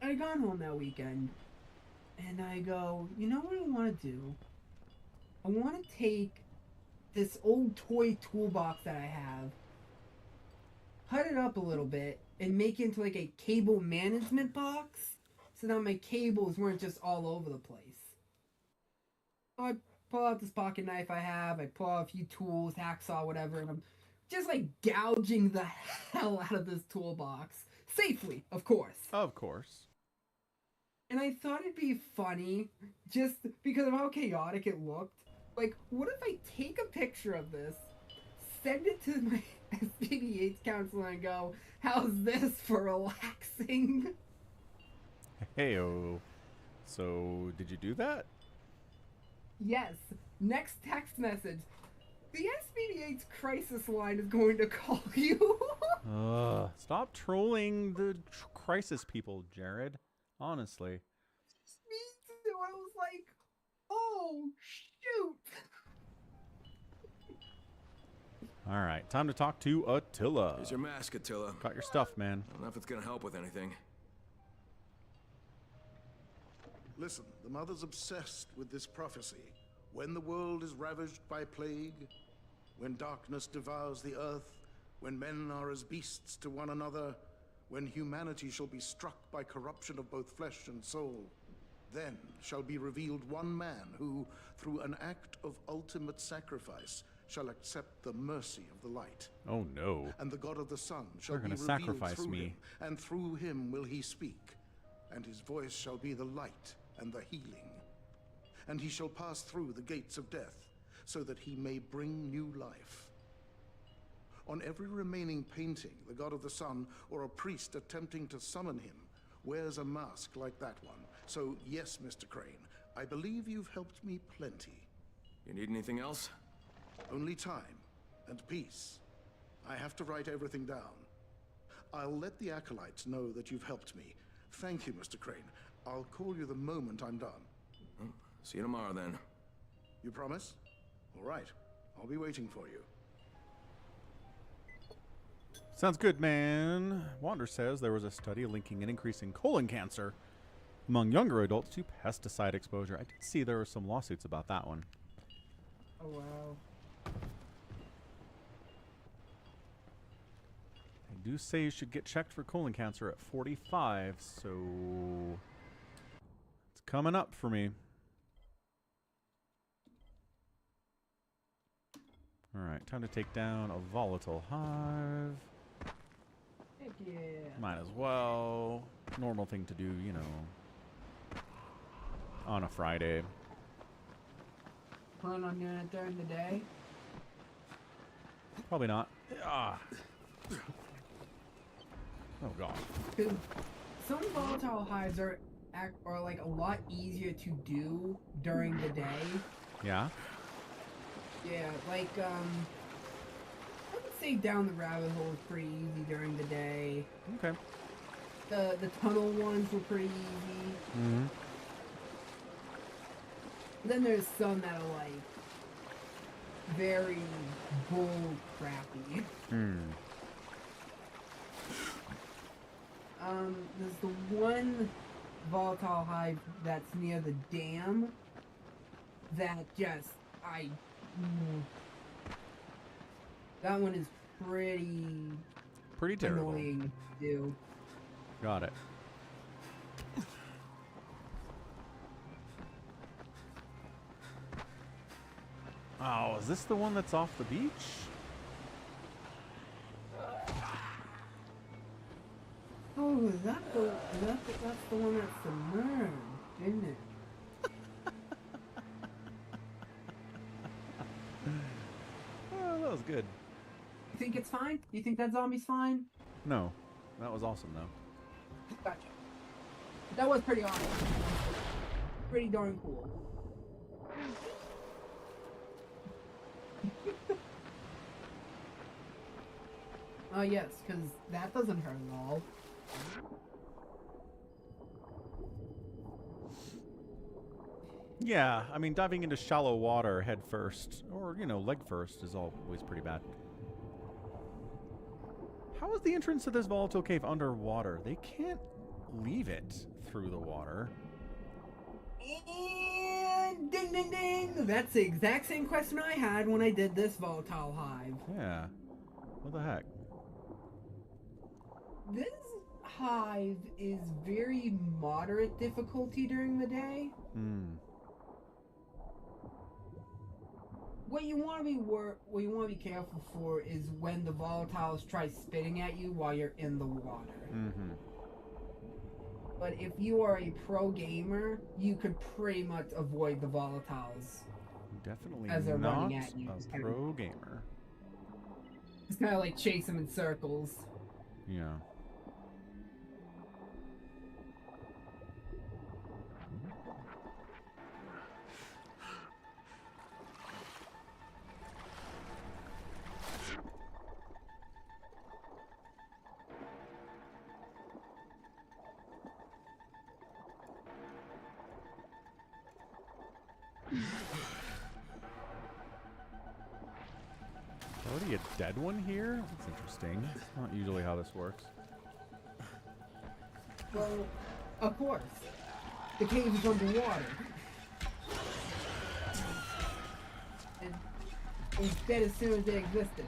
I gone home that weekend, and I go, you know what I want to do? I want to take this old toy toolbox that I have, cut it up a little bit and make it into like a cable management box, so now my cables weren't just all over the place. So I pull out this pocket knife I have, I pull out a few tools, hacksaw, whatever, and I'm just like gouging the hell out of this toolbox. Safely, of course. Of course. And I thought it'd be funny, just because of how chaotic it looked. Like, what if I take a picture of this, send it to my SPB8 counselor and go, how's this for relaxing? Heyo. So, did you do that? Yes. Next text message. The SPB8's crisis line is going to call you. Stop trolling the crisis people, Jared. Honestly. Me too. I was like, oh, shoot. All right, time to talk to Attila. Here's your mask, Attila. Got your stuff, man. I don't know if it's gonna help with anything. Listen, the mother's obsessed with this prophecy. When the world is ravaged by plague, when darkness devours the earth, when men are as beasts to one another, when humanity shall be struck by corruption of both flesh and soul, then shall be revealed one man who, through an act of ultimate sacrifice, shall accept the mercy of the light. Oh no. And the God of the sun shall They're be gonna revealed sacrifice through me. him, and through him will he speak, and his voice shall be the light and the healing. And he shall pass through the gates of death, so that he may bring new life. On every remaining painting, the God of the Sun, or a priest attempting to summon him, wears a mask like that one. So yes, Mr. Crane, I believe you've helped me plenty. You need anything else? Only time and peace. I have to write everything down. I'll let the acolytes know that you've helped me. Thank you, Mr. Crane. I'll call you the moment I'm done. Well, see you tomorrow, then. You promise? All right. I'll be waiting for you. Sounds good, man. Wander says there was a study linking an increase in colon cancer among younger adults to pesticide exposure. I did see there were some lawsuits about that one. Oh, wow. They do say you should get checked for colon cancer at 45, so it's coming up for me. All right, time to take down a volatile hive. Heck yeah. Might as well. Normal thing to do, you know, on a Friday. Plan on doing it during the day? Probably not. Ah. Oh god. Because some volatile hives are like a lot easier to do during the day. Yeah. Yeah, like I would say down the rabbit hole is pretty easy during the day. Okay. The tunnel ones were pretty easy. Mm-hmm. Then there's some that are like very bull crappy. Hmm. There's the one volatile hive that's near the dam that just that one is pretty Terrible. annoying to do. Got it. Oh, is this the one that's off the beach? Oh, that's the one that's submerged, isn't it? Oh, that was good. You think it's fine? You think that zombie's fine? No, that was awesome though. Gotcha. That was pretty awesome. Pretty darn cool. Oh yes, because that doesn't hurt at all. Yeah, I mean, diving into shallow water head first, or, you know, leg first, is always pretty bad. How is the entrance to this volatile cave underwater? They can't leave it through the water. And ding ding ding! That's the exact same question I had when I did this volatile hive. Yeah. What the heck? This hive is very moderate difficulty during the day. What you want to be careful for is when the volatiles try spitting at you while you're in the water. But if you are a pro gamer, you could pretty much avoid the volatiles. Definitely as they're not running at you. a pro gamer. It's kind of like chase them in circles. Yeah. Already a dead one here? That's interesting. That's not usually how this works. Well, of course. The cave is underwater. And it was dead as soon as it existed.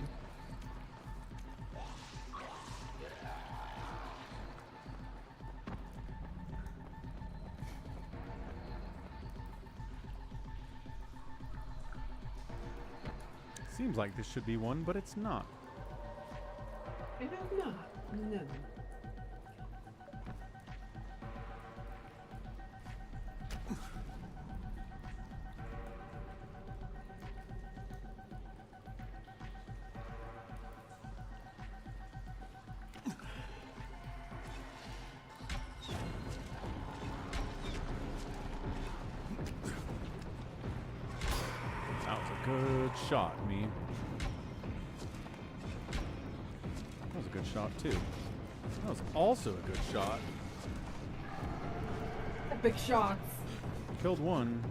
Seems like this should be one, but it's not. It does not. No. That was a good shot, me. That was a good shot, too. That was also a good shot. Epic shots. Killed one.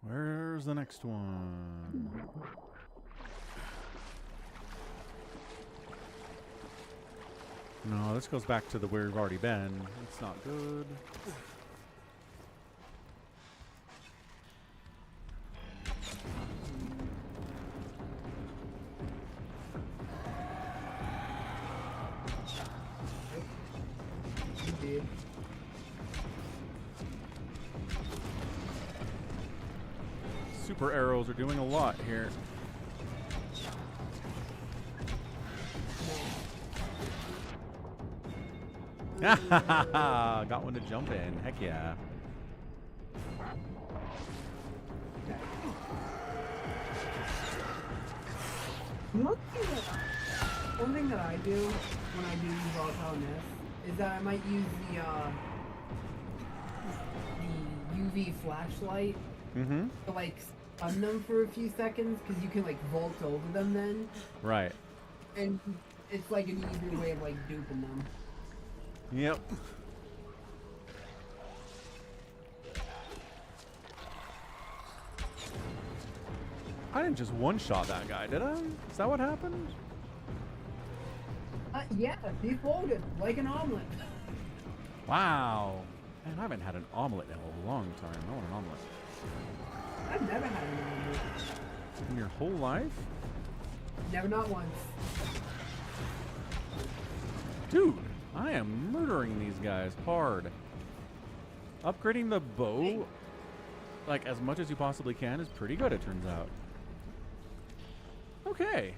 Where's the next one? No, this goes back to the where we've already been. It's not good. You did. Super arrows are doing a lot here. Got one to jump in. Heck yeah. One thing that I do when I do use volatile nest is that I might use the UV flashlight to like stun them for a few seconds because you can like vault over them then, Right. and it's like an easier way of like duping them. Yep. I didn't just one-shot that guy, did I? Is that what happened? Yeah, he folded like an omelet. Wow. Man, I haven't had an omelet in a long time. I want an omelet. I've never had an omelet. In your whole life? Never, not once. Dude, I am murdering these guys hard. Upgrading the bow, like, as much as you possibly can is pretty good, it turns out. Okay.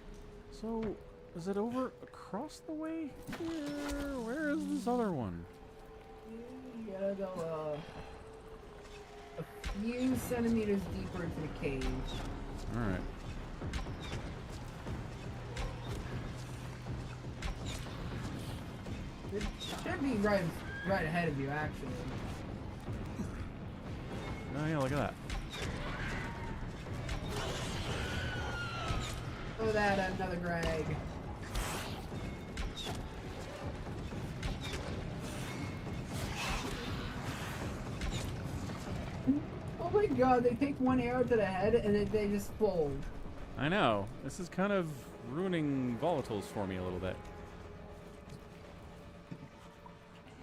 So, is it over across the way here? Where is this other one? You gotta go a few centimeters deeper into the cave. Alright. It should be right right ahead of you, actually. Oh yeah, look at that. Oh, that another Greg. Oh my god, they take one arrow to the head and then they just fold. I know. This is kind of ruining volatiles for me a little bit.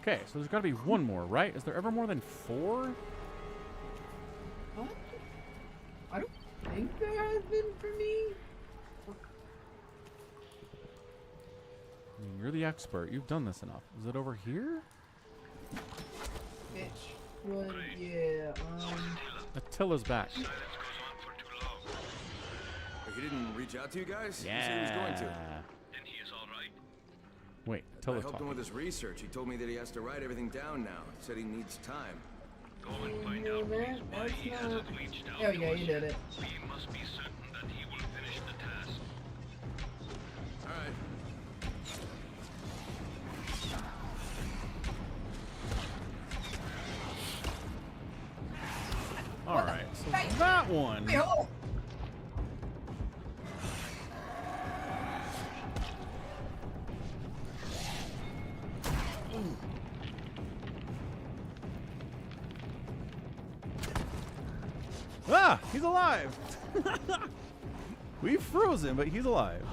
Okay, so there's got to be one more, right? Is there ever more than 4? What? I don't think there has been for me. I mean, you're the expert. You've done this enough. Is it over here? Bitch. Well, yeah, Attila's back. He didn't reach out to you guys? Yeah. He said he was going to. Then he is all right. Wait, I Attila's helped him talking. with his research. He told me that he has to write everything down now. Said he needs time. Go and find out that's why he not... hasn't reached out There we to go, us you yet. did it. We must be certain that he will finish the task. All right. All right, so that one. Hey, oh! Ah, he's alive. We froze him, but he's alive.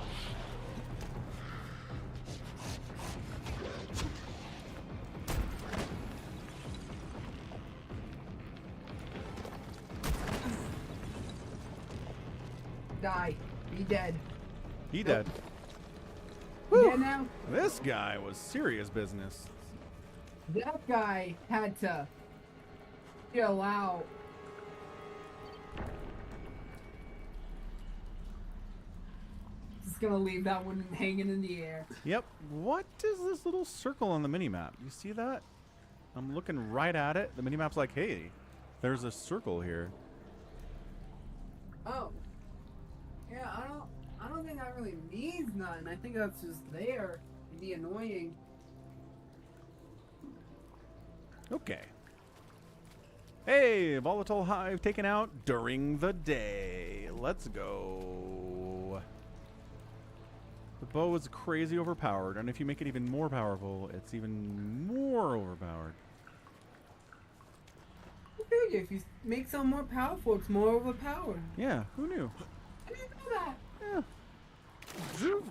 Die. Be dead. He dead. You Whew. dead now? This guy was serious business. That guy had to chill out. Just gonna leave that one hanging in the air. Yep. What is this little circle on the minimap? You see that? I'm looking right at it. The minimap's like, hey, there's a circle here. Oh. Yeah, I don't think that really means nothing. I think that's just there to be annoying. Okay. Hey, volatile hive taken out during the day. Let's go. The bow is crazy overpowered, and if you make it even more powerful, it's even more overpowered. Okay, if you make some more powerful, it's more overpowered. Yeah, who knew? I didn't know that. Yeah. Drew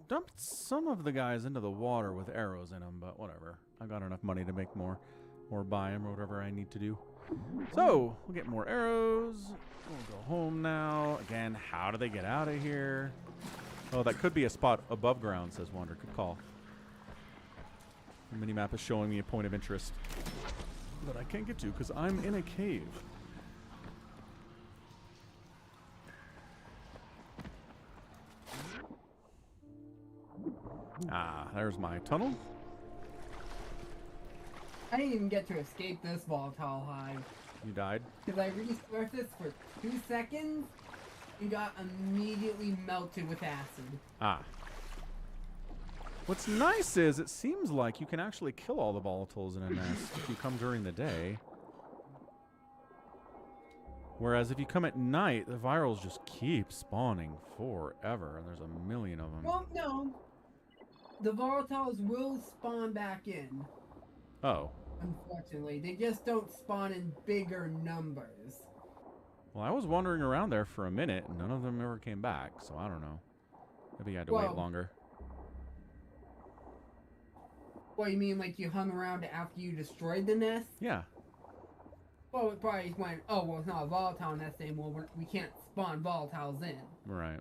dumped some of the guys into the water with arrows in them, but whatever. I got enough money to make more or buy them or whatever I need to do. So, we'll get more arrows. We'll go home now. Again, how do they get out of here? Oh, that could be a spot above ground, says Wander. Good call. The minimap is showing me a point of interest that I can't get to because I'm in a cave. Ah, there's my tunnel. I didn't even get to escape this volatile hive. You died. Because I resurfaced for 2 seconds and got immediately melted with acid. Ah. What's nice is it seems like you can actually kill all the volatiles in a nest if you come during the day. Whereas if you come at night, the virals just keep spawning forever, and there's a million of them. Well, no. The volatiles will spawn back in. Oh. Unfortunately, they just don't spawn in bigger numbers. Well, I was wandering around there for a minute, and none of them ever came back, so I don't know. Maybe I had to wait longer. What, you mean like you hung around after you destroyed the nest? Yeah. Well, it probably went, oh, well, it's not a volatile nest anymore. We can't spawn volatiles in. Right.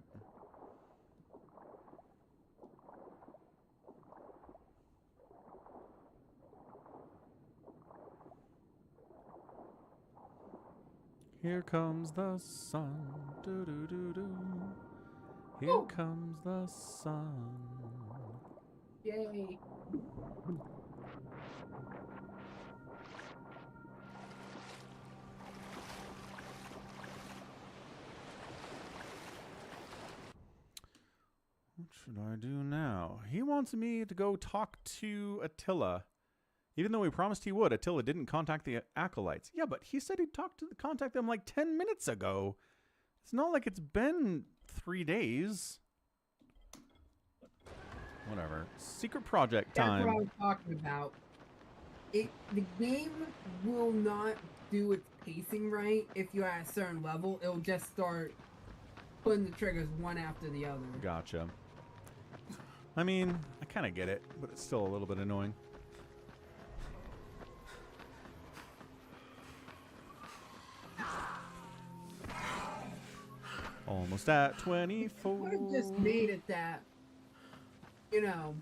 Here comes the sun. Do do do do. Here comes the sun. Yay. What should I do now? He wants me to go talk to Attila Even though he promised he would, Attila didn't contact the acolytes. Yeah, but he said he'd contact them like 10 minutes ago. It's not like it's been 3 days. Whatever. Secret project time. That's what I was talking about. The game will not do its pacing right if you're at a certain level. It'll just start putting the triggers one after the other. Gotcha. I mean, I kind of get it, but it's still a little bit annoying. Almost at 24. Could have just made it that, you know,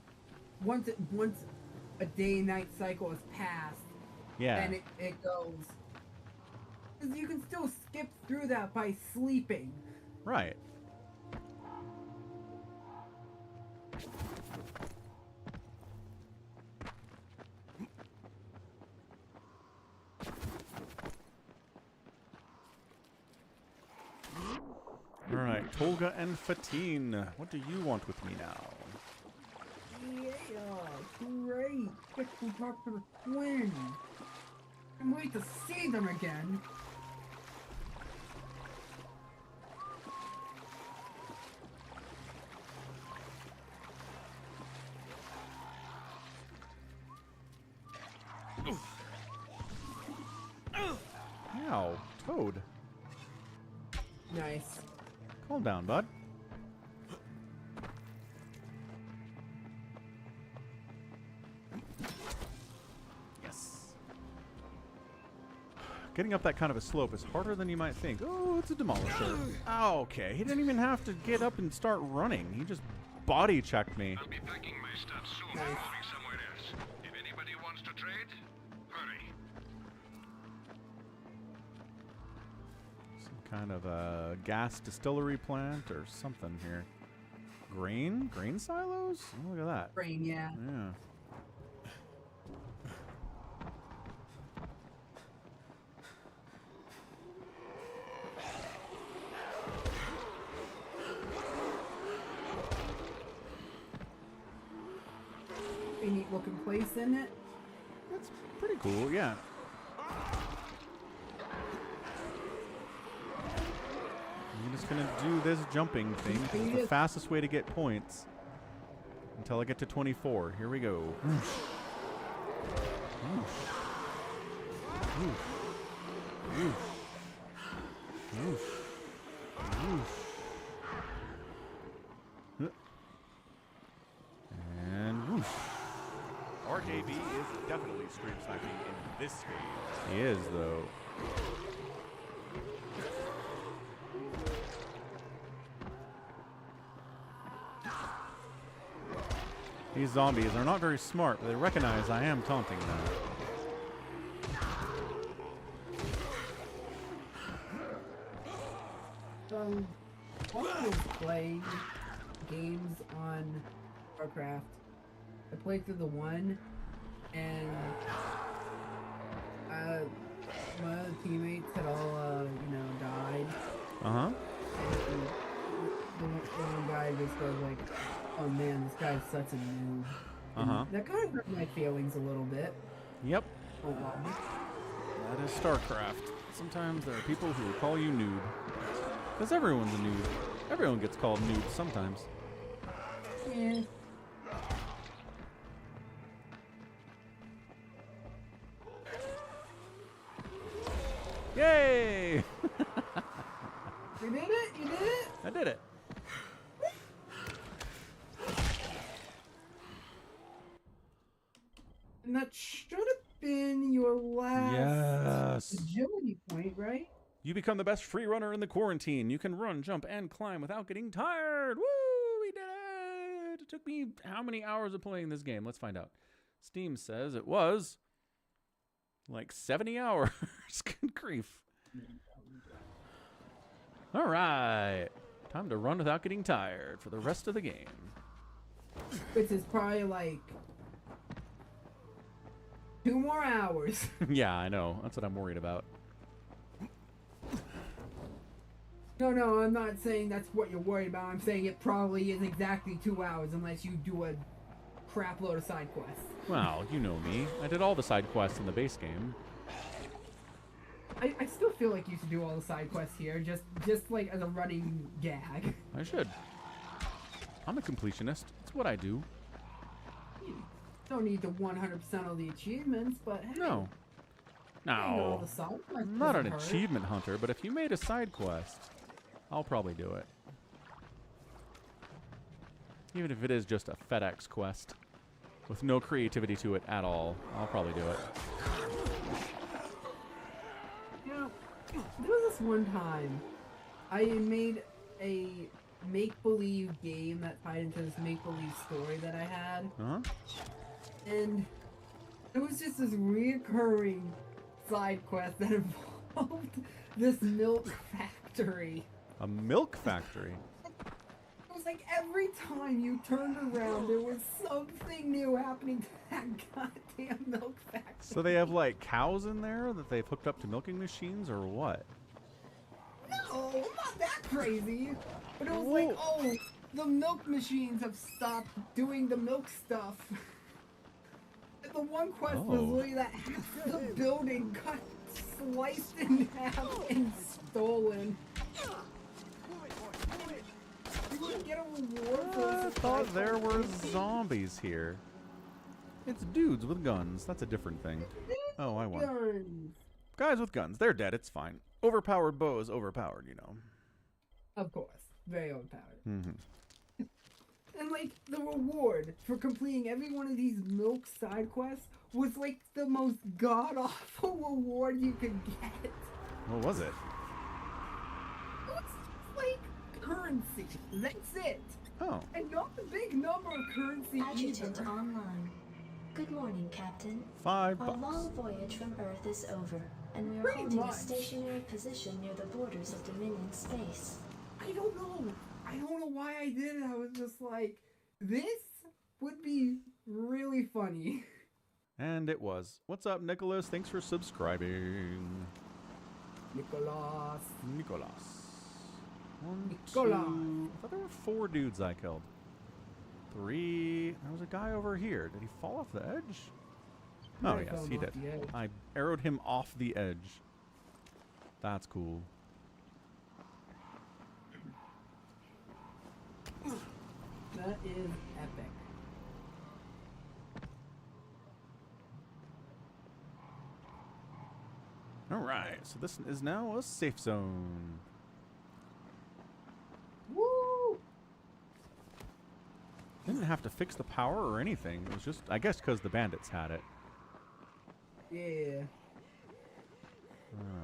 once a day-night cycle has passed, Yeah. then it goes. Because you can still skip through that by sleeping. Right. All right, Tolga and Fatine, what do you want with me now? Yeah, great. Get to talk to the twins. Can't wait to see them again. Ow, Toad. Nice. Calm down, bud. Yes. Getting up that kind of a slope is harder than you might think. Oh, it's a demolisher. Oh, okay. He didn't even have to get up and start running. He just body checked me. I'll be packing my stuff soon and going somewhere else. If anybody wants to trade, hurry. Some kind of a gas distillery plant or something here. Grain? Grain silos? Oh, look at that. Brain, yeah. Yeah. A neat looking place, isn't it? That's pretty cool, yeah. I'm just gonna do this jumping thing 'cause it's the fastest way to get points until I get to 24. Here we go. Oof. Oof. Oof. Oof. Oof. And woof. RKB is definitely stream sniping in this game. He is, though. These zombies are not very smart, but they recognize I am taunting them. So, I play games on Warcraft. I played through the 1, and my other teammates had all, died. Uh-huh. The one guy just goes like, oh man, this guy's such a noob. And Uh-huh. that kind of hurt my feelings a little bit. Yep. Oh, well. That is StarCraft. Sometimes there are people who will call you noob. Because everyone's a noob. Everyone gets called noob sometimes. Yeah. Yay! You did it? You did it? I did it. And that should have been your last Yes. agility point, right? You become the best free runner in the quarantine. You can run, jump, and climb without getting tired. Woo! We did it! It took me how many hours of playing this game? Let's find out. Steam says it was like 70 hours. Good grief. All right. Time to run without getting tired for the rest of the game. Which is probably like 2 more hours. Yeah, I know. That's what I'm worried about. No, I'm not saying that's what you're worried about. I'm saying it probably is exactly 2 hours unless you do a crap load of side quests. Well, you know me. I did all the side quests in the base game. I still feel like you should do all the side quests here, just like as a running gag. I should. I'm a completionist. It's what I do. You don't need to 100% all the achievements, but hey, No. all No. the side quests I'm not an doesn't hurt. achievement hunter, but if you made a side quest, I'll probably do it. Even if it is just a FedEx quest with no creativity to it at all, I'll probably do it. You know, there was this one time I made a make-believe game that tied into this make-believe story that I had, Uh-huh. and it was just this reoccurring side quest that involved this milk factory. A milk factory. It was like every time you turned around, there was something new happening to that goddamn milk factory. So they have like cows in there that they've hooked up to milking machines or what? No, not that crazy. But it was like, oh, the milk machines have stopped doing the milk stuff. And the one quest was literally that half the building got sliced in half and stolen. You wouldn't get a reward for I this. thought there were zombies here. It's dudes with guns. That's a different thing. Oh, I won. Guns. Guys with guns. They're dead. It's fine. Overpowered bow is overpowered, you know. Of course, very overpowered. Mm-hmm. And like the reward for completing every one of these milk side quests was like the most god awful reward you could get. What was it? It was like currency. That's it. Oh. And not the big number of currency Adjutant either. online. Good morning, Captain. $5. Our long voyage from Earth is over, and we are Pretty holding much. a stationary position near the borders of Dominion space. I don't know. I don't know why I did it. I was just like, this would be really funny. And it was. What's up, Nicholas? Thanks for subscribing. Nicholas. Nicholas. One, Nicolas. 2. I thought there were 4 dudes I killed. 3. There was a guy over here. Did he fall off the edge? Oh, Yeah, yes, fell he off did. the edge. I arrowed him off the edge. That's cool. That is epic. Alright, so this is now a safe zone. Woo! Didn't have to fix the power or anything. It was just, I guess, because the bandits had it. Yeah.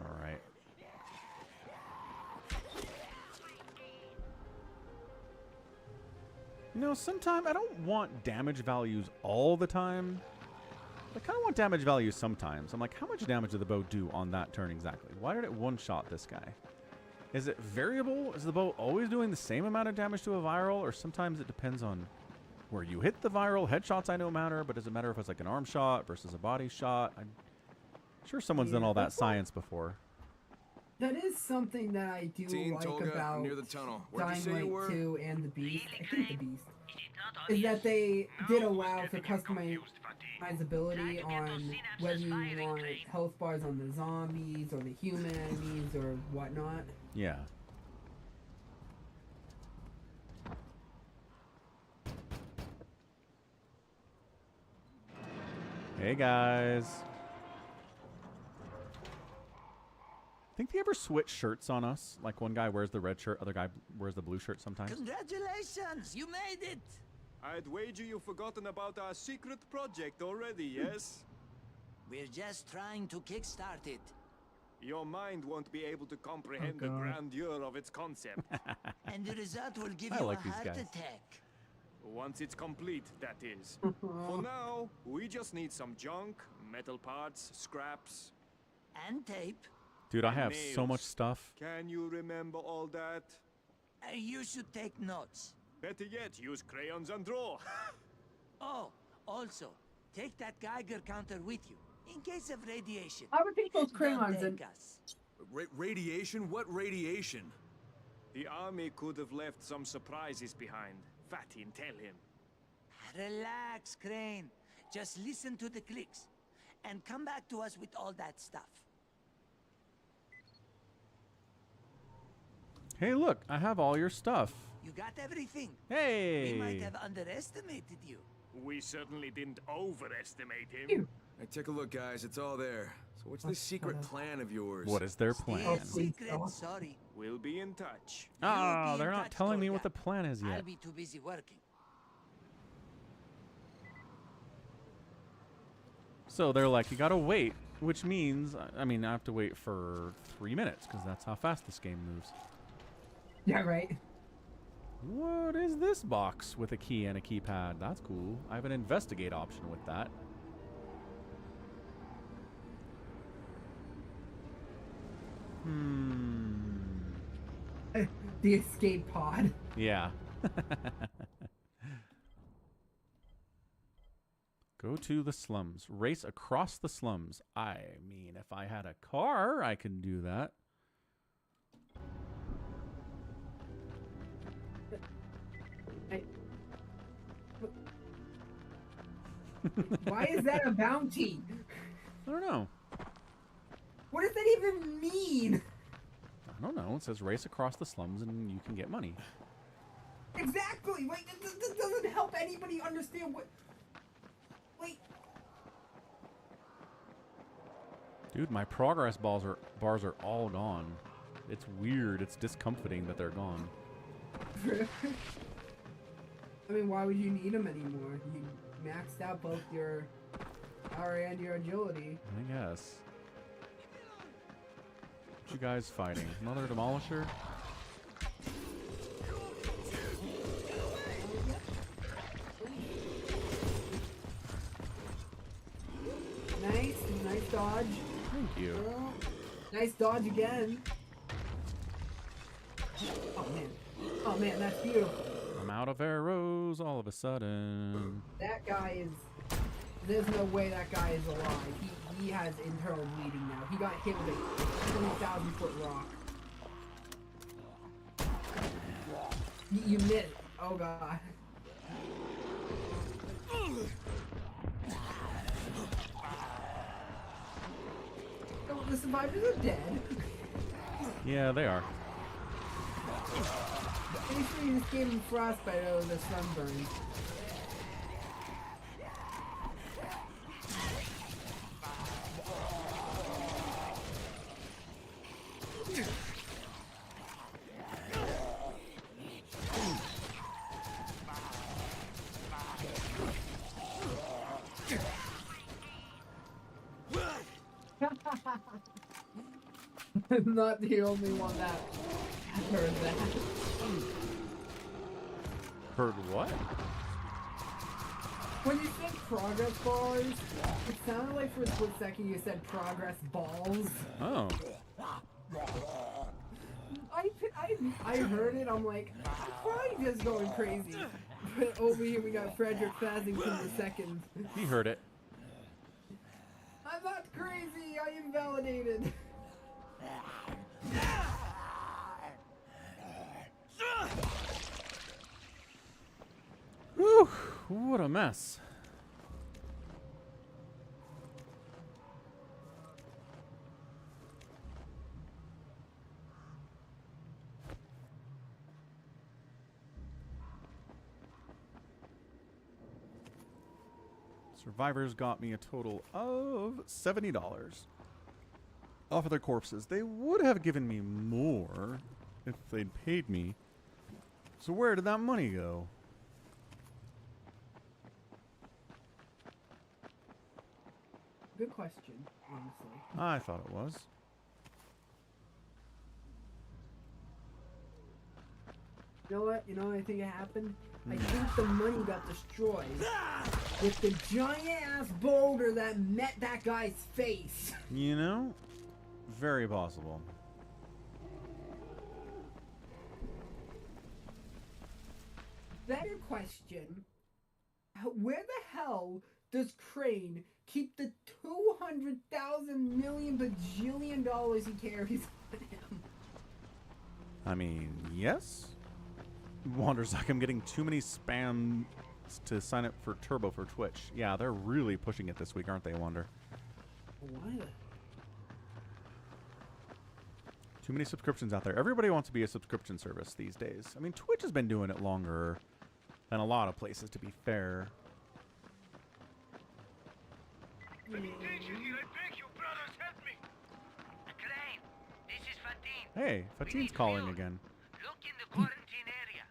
Alright. You know, sometimes I don't want damage values all the time. I kind of want damage values sometimes. I'm like, how much damage did the bow do on that turn exactly? Why did it one-shot this guy? Is it variable? Is the bow always doing the same amount of damage to a viral? Or sometimes it depends on where you hit the viral. Headshots I know matter, but does it matter if it's like an arm shot versus a body shot? I'm sure someone's done all that science before. That is something that I do Team like Tolga, about near the tunnel. Where'd you Dying say you Light were? 2 and the Beast. I think the Beast. Is that they did allow for customizability on whether you want health bars on the zombies or the human enemies or whatnot. Yeah. Hey guys. Think they ever switch shirts on us? Like one guy wears the red shirt, other guy wears the blue shirt sometimes? Congratulations! You made it! I'd wager you've forgotten about our secret project already, yes? We're just trying to kickstart it. Your mind won't be able to comprehend the God. grandeur of its concept. And the result will give I you like a these heart guys. attack. Once it's complete, that is. For now, we just need some junk, metal parts, scraps. And tape. Dude, I have so Nails. much stuff. Can you remember all that? You should take notes. Better yet, use crayons and draw. Oh, also, take that Geiger counter with you, in case of radiation. I would take those Don't crayons and take us. Radiation? What radiation? The army could have left some surprises behind. Fatty, tell him. Relax, Crane. Just listen to the clicks. And come back to us with all that stuff. Hey, look, I have all your stuff. You got everything? Hey! We might have underestimated you. We certainly didn't overestimate him. Hey, take a look, guys. It's all there. So what's this secret plan of yours? What is their plan? Secret, sorry. We'll be in touch. Oh, they're not telling me what the plan is yet. I'll be too busy working. So they're like, you gotta wait, which means, I mean, I have to wait for 3 minutes, because that's how fast this game moves. Yeah, right. What is this box with a key and a keypad? That's cool. I have an investigate option with that. The escape pod. Yeah. Go to the slums. Race across the slums. I mean, if I had a car, I could do that. Why is that a bounty? I don't know. What does that even mean? I don't know. It says race across the slums and you can get money. Exactly. Like, this doesn't help anybody understand what... Wait. Dude, my progress bars are all gone. It's weird. It's discomforting that they're gone. I mean, why would you need them anymore? You maxed out both your power and your agility. I guess. What you guys fighting? Mother Demolisher? Nice dodge. Thank you. Nice dodge again. Oh man, that's beautiful. I'm out of arrows all of a sudden. That guy is... There's no way that guy is alive. He has internal bleeding now. He got hit with a 20,000-foot rock. You missed. Oh god. Oh, the survivors are dead. Yeah, they are. Pretty sure you just gave him frostbite over the sunburn. I'm not the only one that heard that. Heard what? When you said progress bars, it sounded like for a split second you said progress balls. Oh. I heard it, I'm like, probably just going crazy. But over here we got Frederick Fassington II. He heard it. I'm not crazy, I am validated. Whew, what a mess. Survivors got me a total of $70 off of their corpses. They would have given me more if they'd paid me. So where did that money go? Good question, honestly. I thought it was. You know what? You know what I think happened? I think the money got destroyed with the giant-ass boulder that met that guy's face. You know? Very possible. Better question. Where the hell does Crane keep the 200,000 million bajillion dollars he carries on him? I mean, yes. Wanders like I'm getting too many spam to sign up for Turbo for Twitch. Yeah, they're really pushing it this week, aren't they, Wonder? What? Too many subscriptions out there. Everybody wants to be a subscription service these days. I mean, Twitch has been doing it longer than a lot of places, to be fair. Attention here, I beg you, brothers, help me! Crane, this is Fatin. Hey, Fatin's calling again. Look in the quarantine area.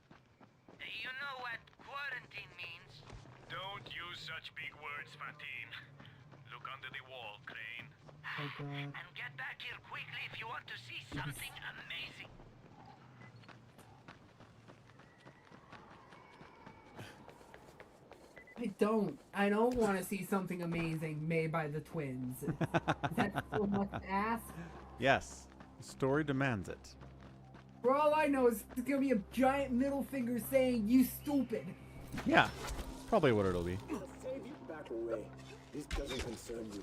You know what quarantine means? Don't use such big words, Fatin. Look under the wall, Crane. Oh god. And get back here quickly if you want to see something amazing. I don't want to see something amazing made by the twins. Is that so much to ask? Yes, the story demands it. For all I know, it's gonna be a giant middle finger saying, "You stupid." Yeah, probably what it'll be. Save you. Back away. This doesn't concern you.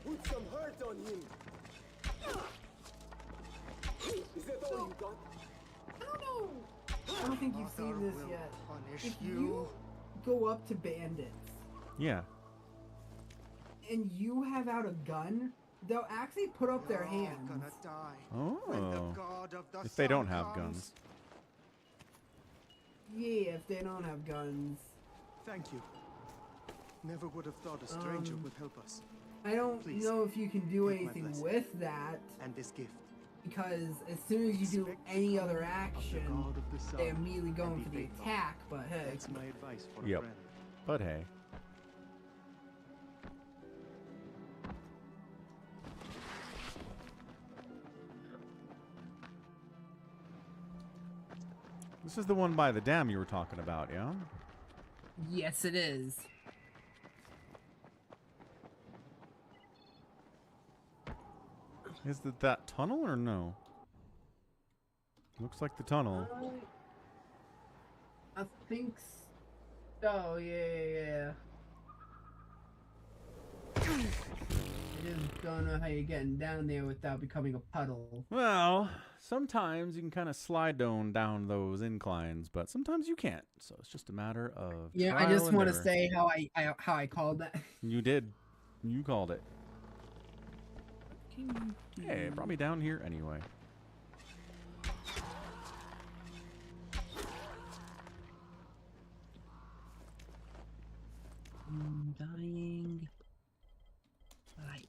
Put some hurt on him. Is that all you got? I don't know. I don't think you've seen this yet. If you go up to bandits Yeah. and you have out a gun, they'll actually put up their hands. Oh. If they don't have guns. Yeah, if they don't have guns. Thank you. Never would have thought a stranger would help us. I don't Please, know if you can do take my anything blessing. with that, And this gift. because as soon as you do any other action, God of the sun, they're immediately going and for be the faithful. attack, but hey. That's my advice for Yep. a friend. But hey. This is the one by the dam you were talking about, yeah? Yes, it is. Is it that tunnel or no? Looks like the tunnel. I think so, yeah. I just don't know how you're getting down there without becoming a puddle. Well, sometimes you can kind of slide down those inclines, but sometimes you can't. So it's just a matter of Yeah, I trial just and want to error. say how I called that. You did. You called it. Hey, it brought me down here anyway. I'm dying. Right.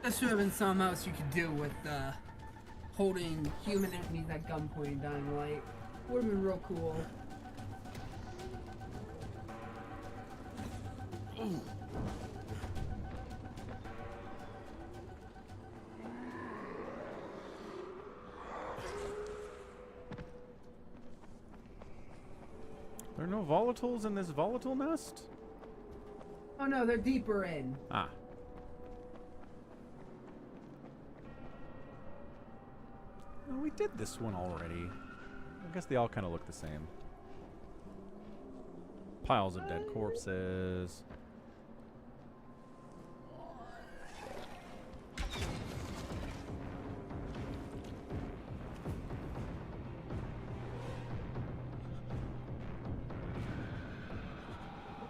There should have been something else you could do with holding human enemies at gunpoint in Dying Light. Would have been real cool. There are no volatiles in this volatile nest? Oh no, they're deeper in. Ah. Well, we did this one already. I guess they all kind of look the same. Piles of dead corpses.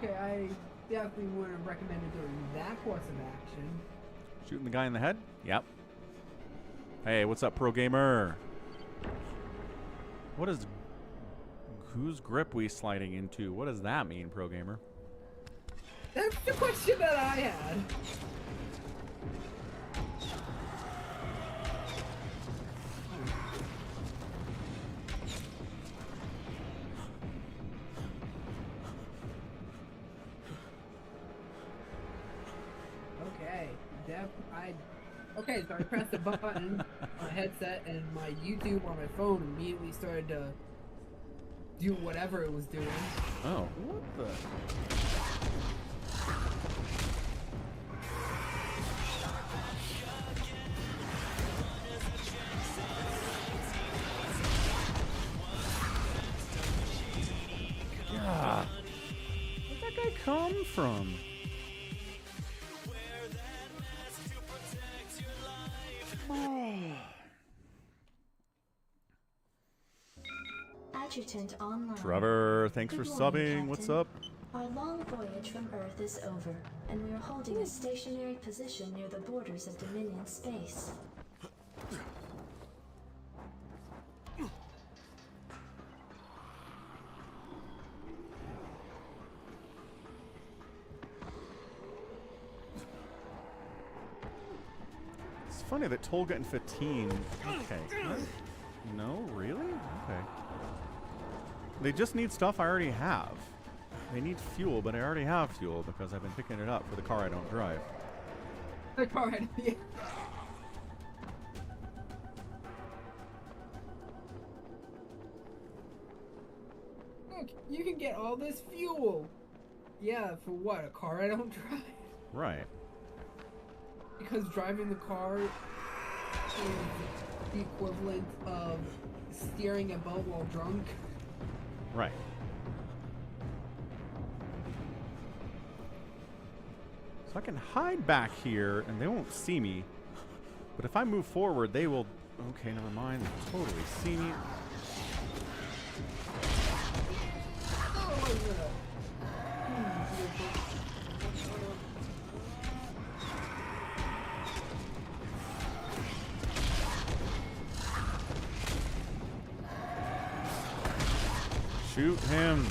Okay, I definitely would have recommended doing that course of action. Shooting the guy in the head? Yep. Hey, what's up, pro gamer? What is... Whose grip we sliding into? What does that mean, pro gamer? That's the question that I had. Okay, okay, so I pressed the button on headset, and my YouTube on my phone immediately started to do whatever it was doing. Oh, what the? Yeah. Where'd that guy come from? Adjutant online. Trevor, thanks for Good morning, subbing. What's Captain. up? Our long voyage from Earth is over, and we are holding a stationary position near the borders of Dominion space. It's funny that Tolga and Fatine. Okay. No, really? Okay. They just need stuff I already have. They need fuel, but I already have fuel because I've been picking it up for the car I don't drive. The car I don't. Look, you can get all this fuel. Yeah, for what? A car I don't drive? Right. Because driving the car is the equivalent of steering a boat while drunk. Right. So I can hide back here and they won't see me. But if I move forward, they will... Okay, never mind. They'll totally see me. Shoot him.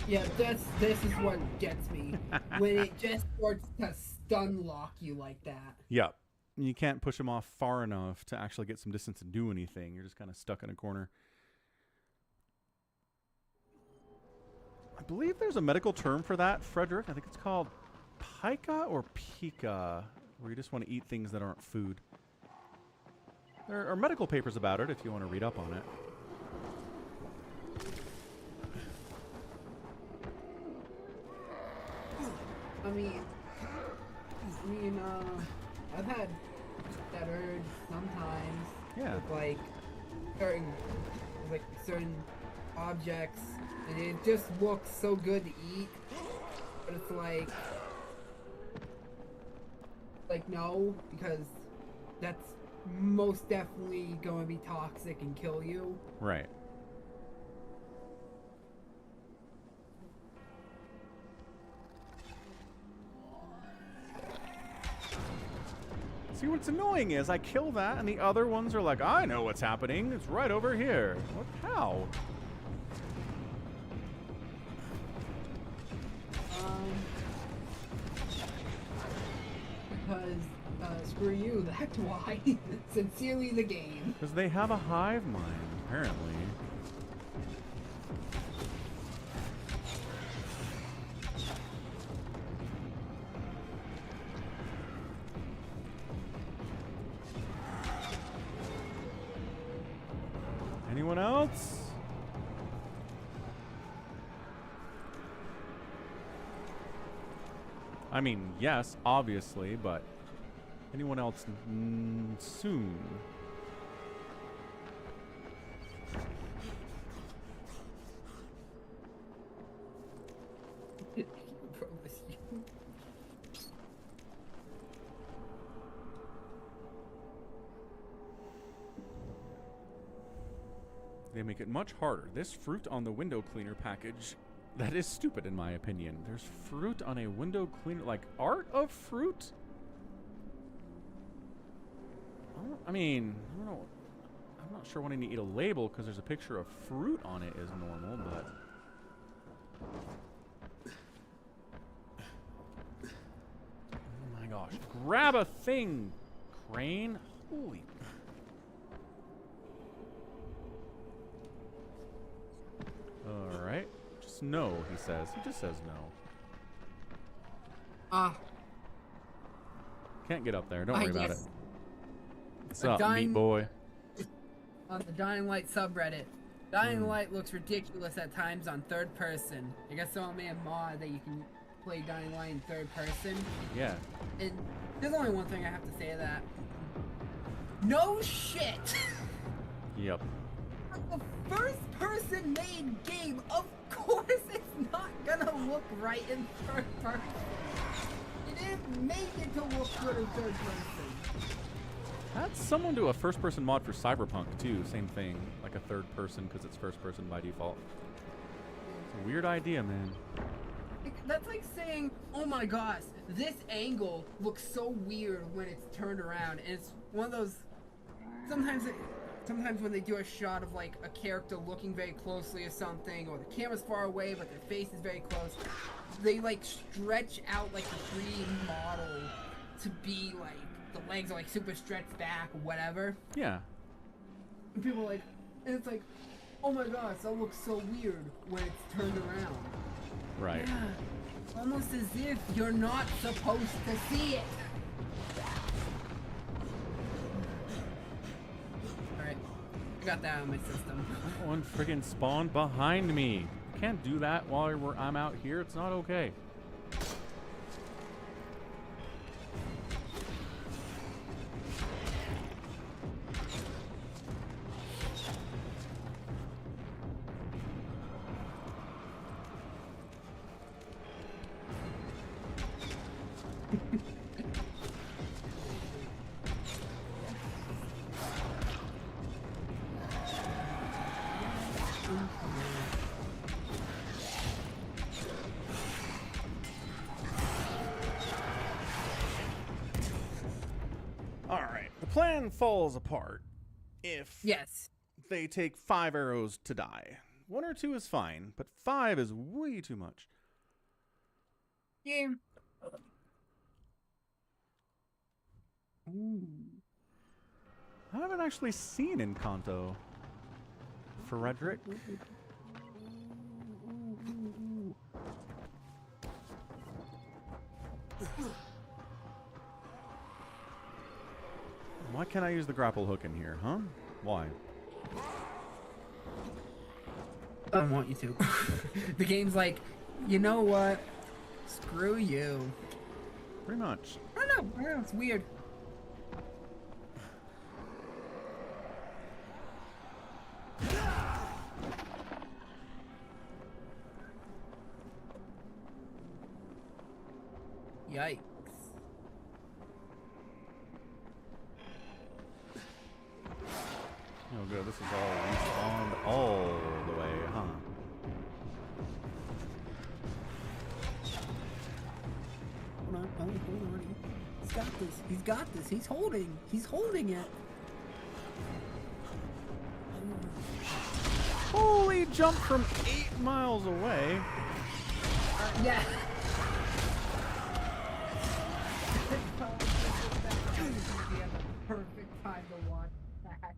Yeah, this is what gets me. When it just starts to stun lock you like that. Yep. You can't push him off far enough to actually get some distance and do anything. You're just kind of stuck in a corner. I believe there's a medical term for that, Frederick. I think it's called pica or pica, where you just want to eat things that aren't food. There are medical papers about it if you want to read up on it. I mean, I've had that urge sometimes. Yeah. With certain objects, and it just looks so good to eat, but it's like no, because that's most definitely going to be toxic and kill you. Right. See, what's annoying is I kill that and the other ones are like, I know what's happening. It's right over here. What? How? Because, screw you, that's why. Sincerely the game. Because they have a hive mind, apparently. Anyone else? I mean, yes, obviously, but anyone else soon? They make it much harder. This fruit on the window cleaner package, that is stupid in my opinion. There's fruit on a window cleaner, like art of fruit? I mean, I don't know. I'm not sure wanting to eat a label because there's a picture of fruit on it is normal, but... Oh my gosh. Grab a thing, Crane. Holy... Alright. Just no, he says. He just says no. Can't get up there. Don't worry about it. guess What's up, meat boy? On the Dying Light subreddit, Dying Light looks ridiculous at times on third person. I guess someone made a mod that you can play Dying Light in third person. Yeah. And there's only one thing I have to say to that. No shit! Yep. A first-person made game, of course it's not gonna look right in third person. It didn't make it to look good in third person. Had someone do a first-person mod for Cyberpunk too. Same thing, like a third person because it's first person by default. It's a weird idea, man. That's like saying, oh my gosh, this angle looks so weird when it's turned around. And it's one of those, sometimes when they do a shot of like a character looking very closely or something, or the camera's far away but their face is very close, they like stretch out like the 3D model to be like, the legs are like super stretched back or whatever. Yeah. And people are like, and it's like, oh my gosh, that looks so weird when it's turned around. Right. Yeah, almost as if you're not supposed to see it. Alright, I got that on my system. One friggin' spawned behind me. Can't do that while I'm out here. It's not okay. Plan falls apart if they take 5 arrows to die. 1 or 2 is fine, but 5 is way too much. Yeah. Ooh. I haven't actually seen Encanto. Frederick. Why can't I use the grapple hook in here, huh? Why? I don't want you to. The game's like, you know what? Screw you. Pretty much. I don't know. It's weird. Yikes. Oh good, this is all respawned all the way, huh? Hold on. He's got this. He's got this. He's holding it. Holy jump from 8 miles away. Yeah. Perfect time to watch that.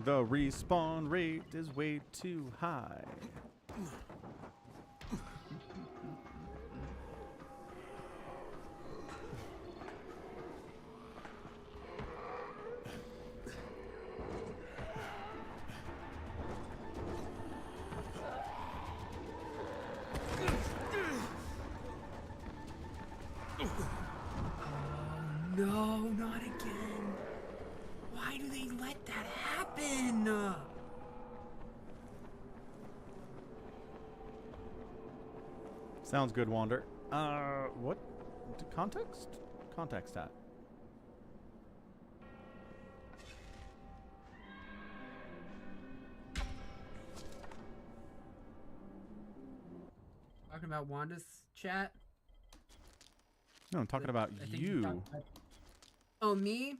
The respawn rate is way too high. No, not again. Why do they let that happen? Sounds good, Wander. What? Context? Context at. Talking about Wanda's chat? No, I'm talking about you. Oh, me?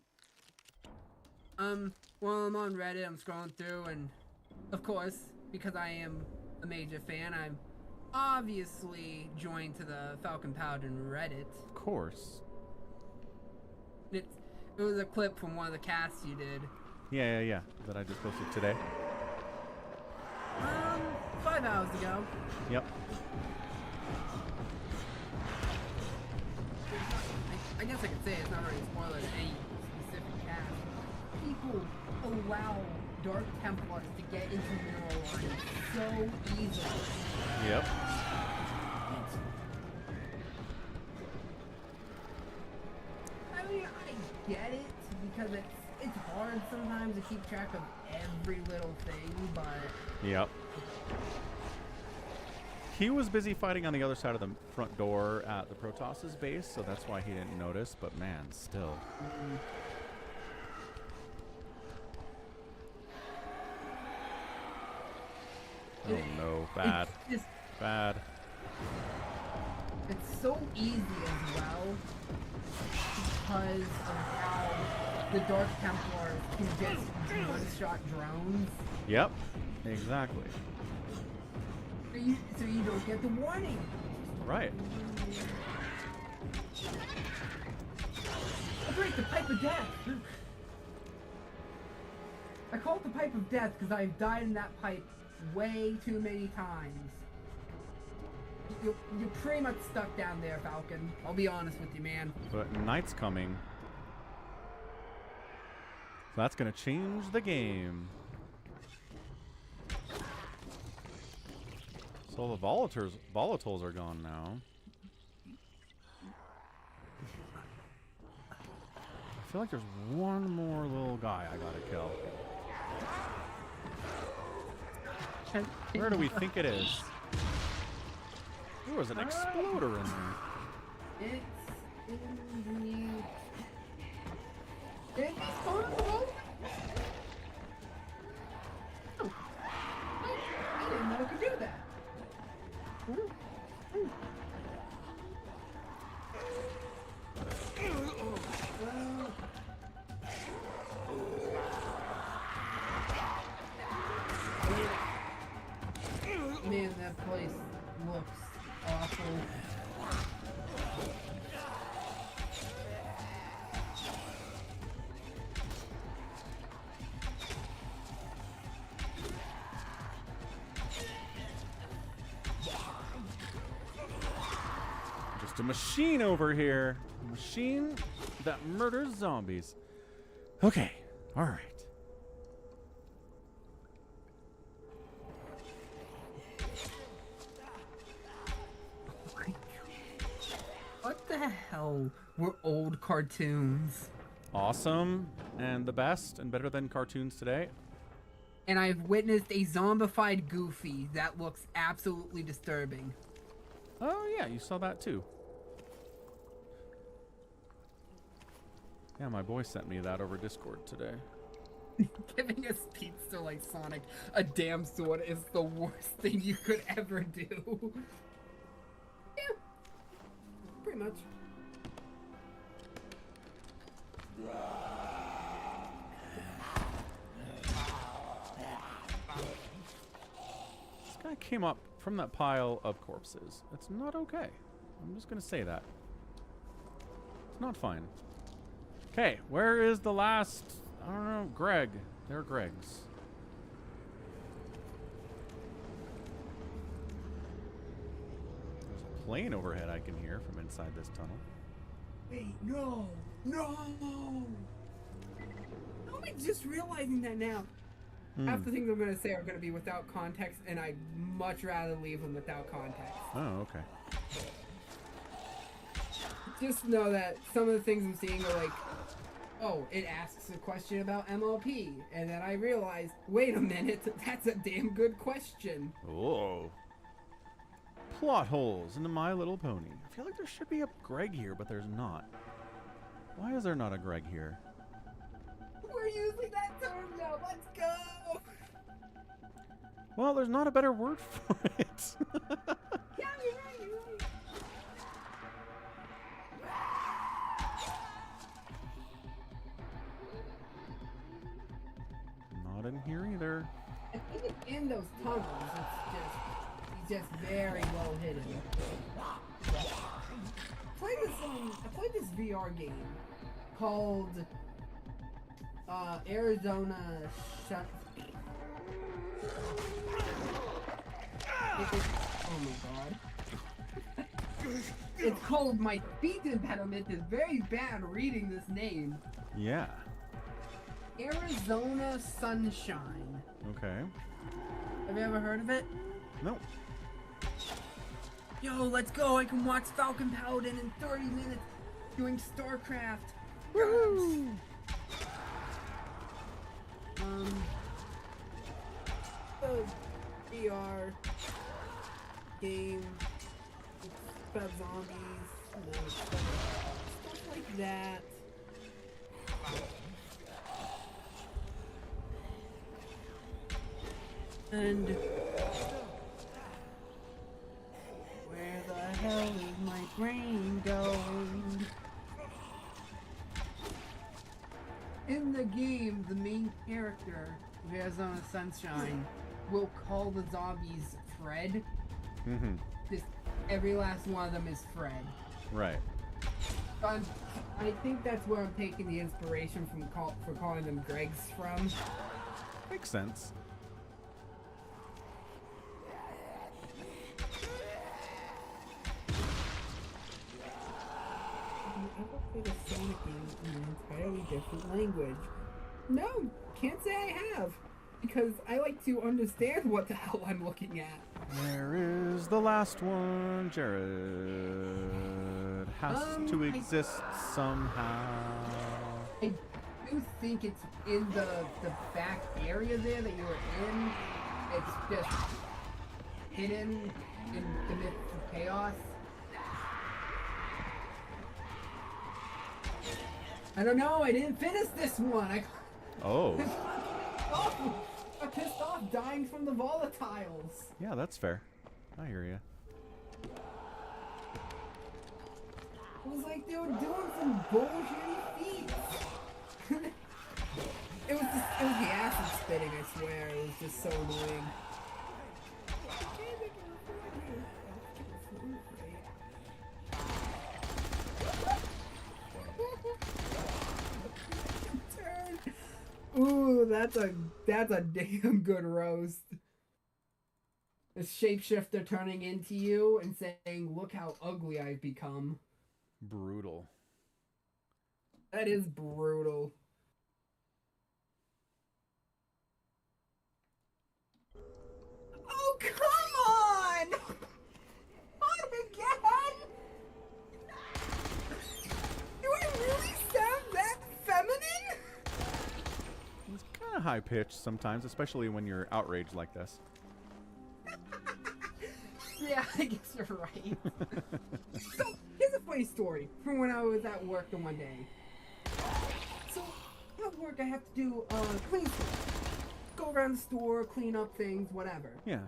Well, I'm on Reddit, I'm scrolling through, and of course, because I am a major fan, I'm obviously joined to the Falcon Paladin Reddit. Of course. It It was a clip from one of the casts you did. Yeah. That I just posted today. 5 hours ago. Yep. I guess I could say it's not really a spoiler to any specific cast. People allow Dark Templars to get into Mineral Line so easily. Yep. I mean, I get it because it's hard sometimes to keep track of every little thing, but Yep. He was busy fighting on the other side of the front door at the Protoss's base, so that's why he didn't notice, but man, still. Oh no, bad. Bad. It's so easy as well because of how the Dark Templars can just one-shot drones. Yep, exactly. So you don't get the warning. Right. I'll break the pipe of death. I call it the pipe of death because I've died in that pipe way too many times. You're pretty much stuck down there, Falcon. I'll be honest with you, man. But night's coming. So that's gonna change the game. So the volatiles are gone now. I feel like there's one more little guy I gotta kill. Where do we think it is? There was an exploder in there. It's in the... It's possible? Oh. I didn't know I could do that. Man, that place looks awful. Just a machine over here. A machine that murders zombies. Okay, alright. What the hell were old cartoons? Awesome, and the best, and better than cartoons today. And I've witnessed a zombified Goofy that looks absolutely disturbing. Oh yeah, you saw that too. Yeah, my boy sent me that over Discord today. Giving a speedster like Sonic a damn sword is the worst thing you could ever do. Yeah, pretty much. This guy came up from that pile of corpses. It's not okay. I'm just gonna say that. It's not fine. Okay, where is the last... I don't know, Greg. They're Greg's. There's a plane overhead I can hear from inside this tunnel. Wait, no! No! How am I just realizing that now? Half the things I'm going to say are going to be without context, and I'd much rather leave them without context. Oh, okay. Just know that some of the things I'm seeing are like, oh, it asks a question about MLP, and then I realize, wait a minute, that's a damn good question. Whoa. Plot holes into My Little Pony. I feel like there should be a Greg here, but there's not. Why is there not a Greg here? We're using that term now, let's go! Well, there's not a better word for it. Yeah, you're right, you're right. Not in here either. I think it's in those tunnels, he's just very well hidden. I played this VR game called Arizona oh my god. It's called my speech impediment is very bad reading this name. Yeah. Arizona Sunshine. Okay. Have you ever heard of it? No. Yo, let's go. I can watch Falcon Paladin in 30 minutes doing StarCraft. Woo! VR game. It's about zombies. Stuff like that. And where the hell is my brain going? In the game, the main character of Arizona Sunshine will call the zombies Fred. Mm-hmm. Just every last one of them is Fred. Right. I think that's where I'm taking the inspiration from for calling them Gregs from. Makes sense. Ever played a Sonic game in an entirely different language? No, can't say I have. Because I like to understand what the hell I'm looking at. Where is the last one? Jared has to exist somehow. I do think it's in the back area there that you were in. It's just hidden in the midst of chaos. I don't know, I didn't finish this one. Oh. I'm pissed off dying from the volatiles. Yeah, that's fair. I hear you. It was like they were doing some bullshitty feats. it was the acid spitting, I swear. It was just so annoying. Ooh, that's a damn good roast. A shapeshifter turning into you and saying, "Look how ugly I've become." Brutal. That is brutal. Oh, come on! Not again! Do I really sound that feminine? It's kind of high pitched sometimes, especially when you're outraged like this. Yeah, I guess you're right. So, here's a funny story from when I was at work the one day. So, at work I have to do clean stuff. Go around the store, clean up things, whatever. Yeah.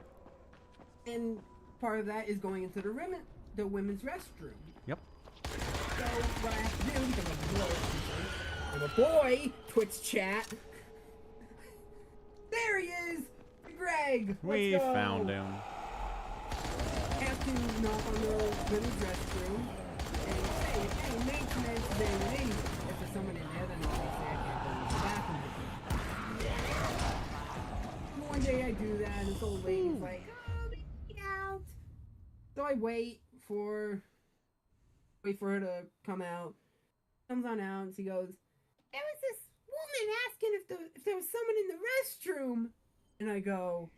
And part of that is going into the women's restroom. Yep. So, what I have to do, because I'm a boy, Twitch chat. There he is! Greg! We found him. Have to knock on the women's restroom and say, hey, maintenance, they leave. If there's someone in there, then I'll say I can't go to the bathroom with you. One day I do that, and this old lady's like, oh, let me out. So I wait for her to come out. Comes on out, and she goes, there was this woman asking if there was someone in the restroom. And I go,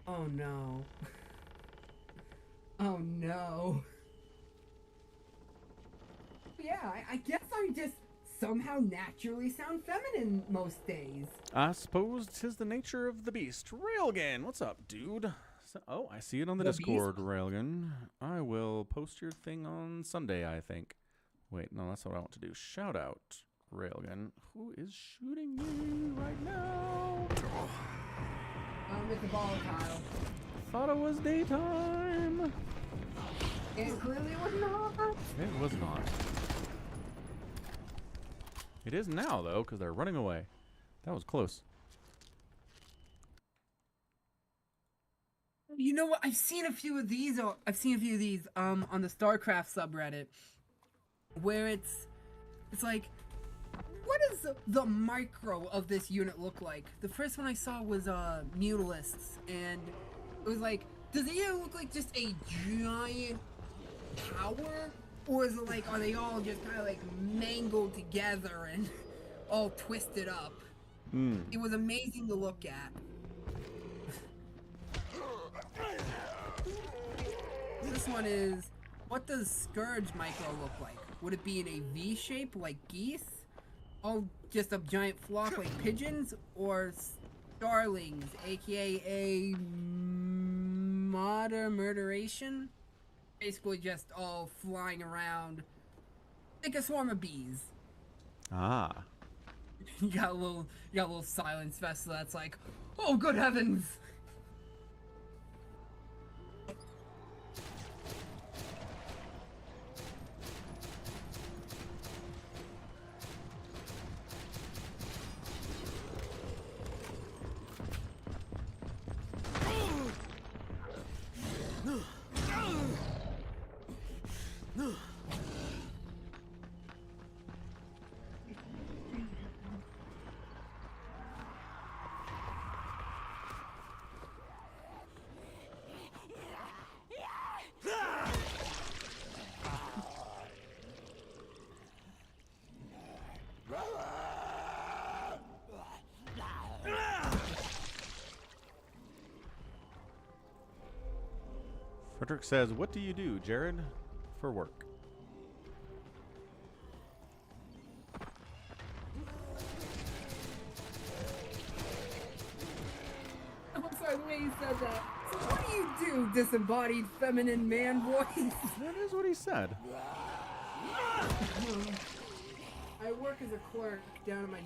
oh no. Oh no. Yeah, I guess I just somehow naturally sound feminine most days. I suppose 'tis the nature of the beast. Railgun, what's up, dude? Oh, I see it on the Discord, beast? Railgun. I will post your thing on Sunday, I think. Wait, no, that's what I want to do. Shout out, Railgun. Who is shooting me right now? It's a volatile. Thought it was daytime. It clearly was not. It was not. It is now, though, because they're running away. That was close. You know what? I've seen a few of these on the StarCraft subreddit, where it's like, what does the micro of this unit look like? The first one I saw was Mutalists, and it was like, does it either look like just a giant tower, or is it like, are they all just kind of like mangled together and all twisted up? It was amazing to look at. This one is, what does Scourge micro look like? Would it be in a V shape like geese? Oh, just a giant flock like pigeons? Or starlings, aka a modern murderation? Basically just all flying around like a swarm of bees. Ah. You got a little silence vest that's like, oh good heavens! Frederick says, what do you do, Jared, for work? I'm sorry, the way you said that. So what do you do, disembodied feminine man voice? That is what he said. I work as a clerk down at my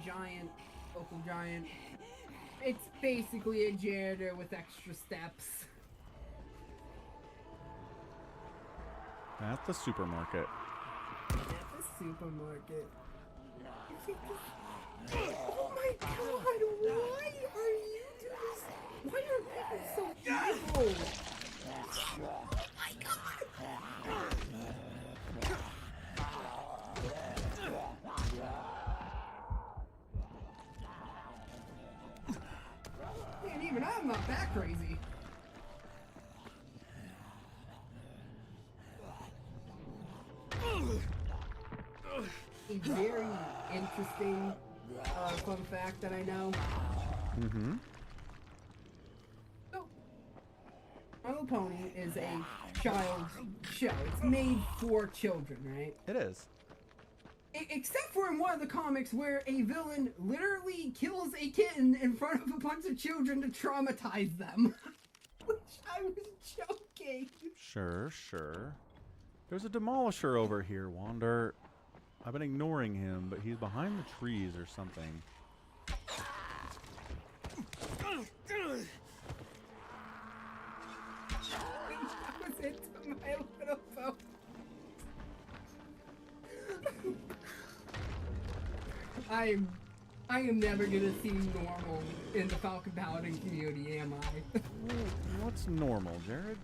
local giant. It's basically a janitor with extra steps. At the supermarket. At the supermarket. Oh my god, why are you doing this? Why are people so evil? Oh my god! Man, even I'm not that crazy. A very interesting fun fact that I know. So, My Little Pony is a child's show. It's made for children, right? It is. Except for in one of the comics where a villain literally kills a kitten in front of a bunch of children to traumatize them. Which I was joking. Sure, sure. There's a demolisher over here, Wander. I've been ignoring him, but he's behind the trees or something. That was into My Little Pony. I am never gonna seem normal in the Falcon Paladin community, am I? What's normal, Jared?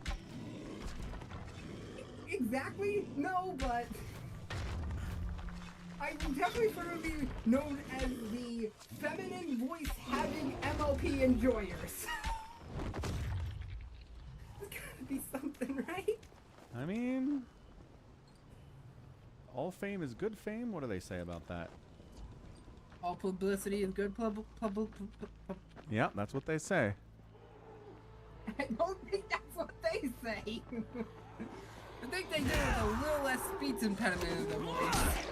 Exactly? No, but I will definitely prefer to be known as the feminine voice-having MLP enjoyers. There's gotta be something, right? I mean, all fame is good fame? What do they say about that? All publicity is good Yeah, that's what they say. I don't think that's what they say. I think they do it with a little less speech impediment in their voice.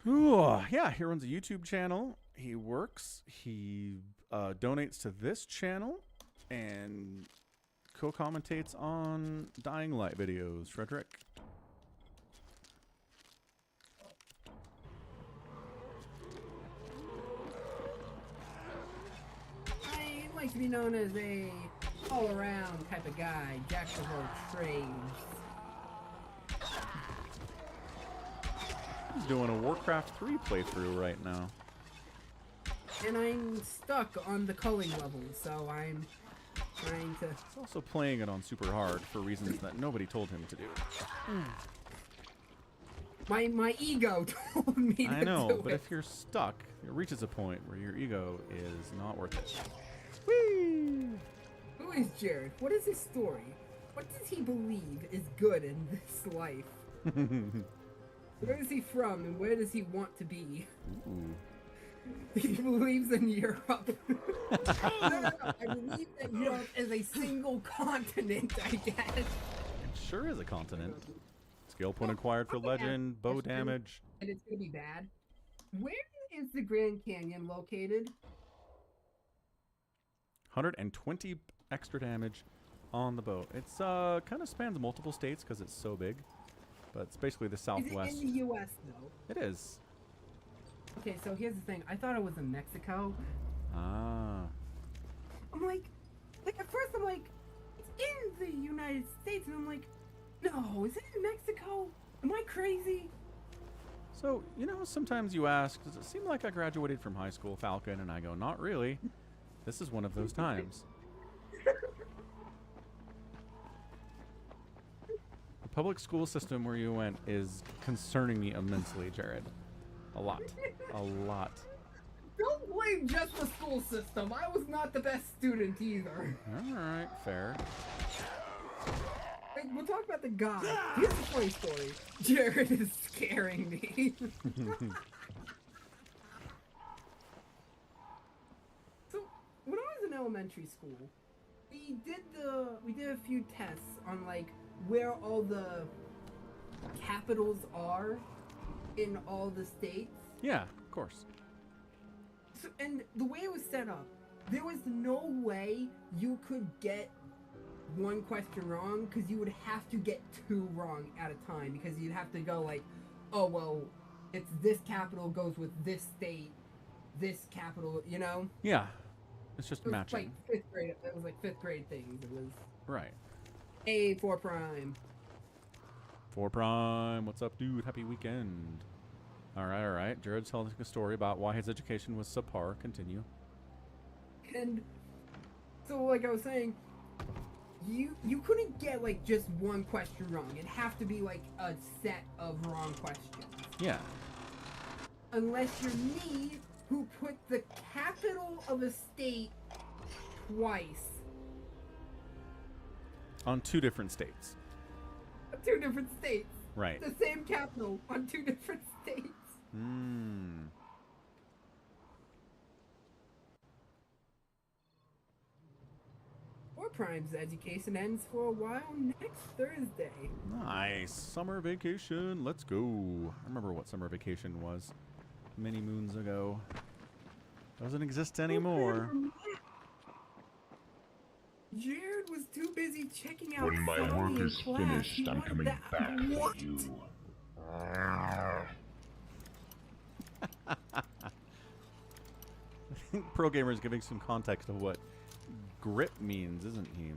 Ooh, yeah, he runs a YouTube channel. He works. He donates to this channel and co-commentates on Dying Light videos. Frederick. I like to be known as a all-around type of guy, jack of all trades. He's doing a Warcraft 3 playthrough right now. And I'm stuck on the culling level, so I'm trying to... He's also playing it on super hard for reasons that nobody told him to do. My ego told me to do it. I know, but if you're stuck, it reaches a point where your ego is not worth it. Whee! Who is Jared? What is his story? What does he believe is good in this life? Where is he from and where does he want to be? Ooh. He believes in Europe. No. I believe that Europe is a single continent, I guess. It sure is a continent. Skill point acquired for legend, bow damage. And it's gonna be bad. Where is the Grand Canyon located? 120 extra damage on the bow. It's kind of spans multiple states because it's so big, but it's basically the southwest. Is it in the U.S. though? It is. Okay, so here's the thing. I thought it was in Mexico. Ah. I'm like at first I'm like, it's in the United States, and I'm like, no, is it in Mexico? Am I crazy? So, you know, sometimes you ask, does it seem like I graduated from high school, Falcon? And I go, not really. This is one of those times. The public school system where you went is concerning me immensely, Jared. A lot. A lot. Don't blame just the school system. I was not the best student either. Alright, fair. Hey, we'll talk about the guy. Here's a funny story. Jared is scaring me. So, when I was in elementary school, we did a few tests on like where all the capitals are in all the states. Yeah, of course. So, and the way it was set up, there was no way you could get one question wrong, because you would have to get 2 wrong at a time, because you'd have to go like, oh well, it's this capital goes with this state, this capital, you know? Yeah, it's just it was matching. Like 5th grade. It was like 5th grade things. It was Right. A4 prime. 4 prime, what's up, dude? Happy weekend. All right. Jared's telling a story about why his education was subpar. Continue. And so, like I was saying, you couldn't get like just one question wrong. It'd have to be like a set of wrong questions. Yeah. Unless you're me, who put the capital of a state twice. On 2 different states. 2 different states. Right. The same capital on 2 different states. Hmm. Or Prime's education ends for a while next Thursday. Nice. Summer vacation. Let's go. I remember what summer vacation was many moons ago. Doesn't exist anymore. Jared was too busy checking out When my Sally work in is class. finished, He I'm wanted coming that- back What? for you. I think Pro Gamer is giving some context of what grip means, isn't he?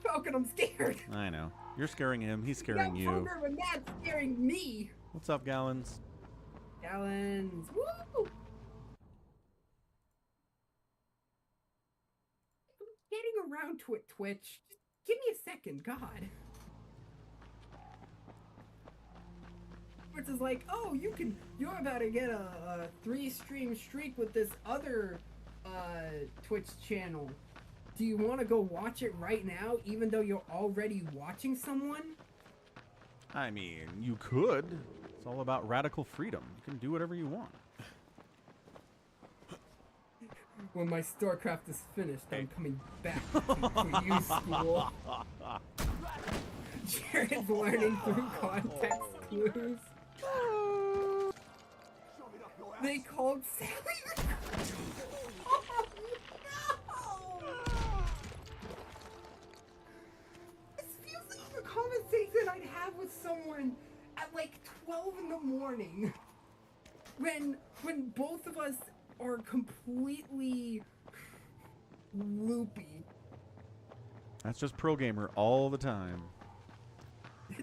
Falcon, I'm scared. I know. You're scaring him. He's scaring That you. Falcon, but that's scaring me. What's up, Gallons? Gallons. Woo! Getting around to it, Twitch. Just give me a second, God. Twitch is like, oh, you're about to get a 3-stream streak with this other Twitch channel. Do you want to go watch it right now, even though you're already watching someone? I mean, you could. It's all about radical freedom. You can do whatever you want. When my StarCraft is finished, I'm coming back to you, school. Jared's learning through context clues. They called Sally. Oh, no! This feels like a conversation I'd have with someone at like 12 in the morning. When both of us are completely loopy. That's just Pro Gamer all the time.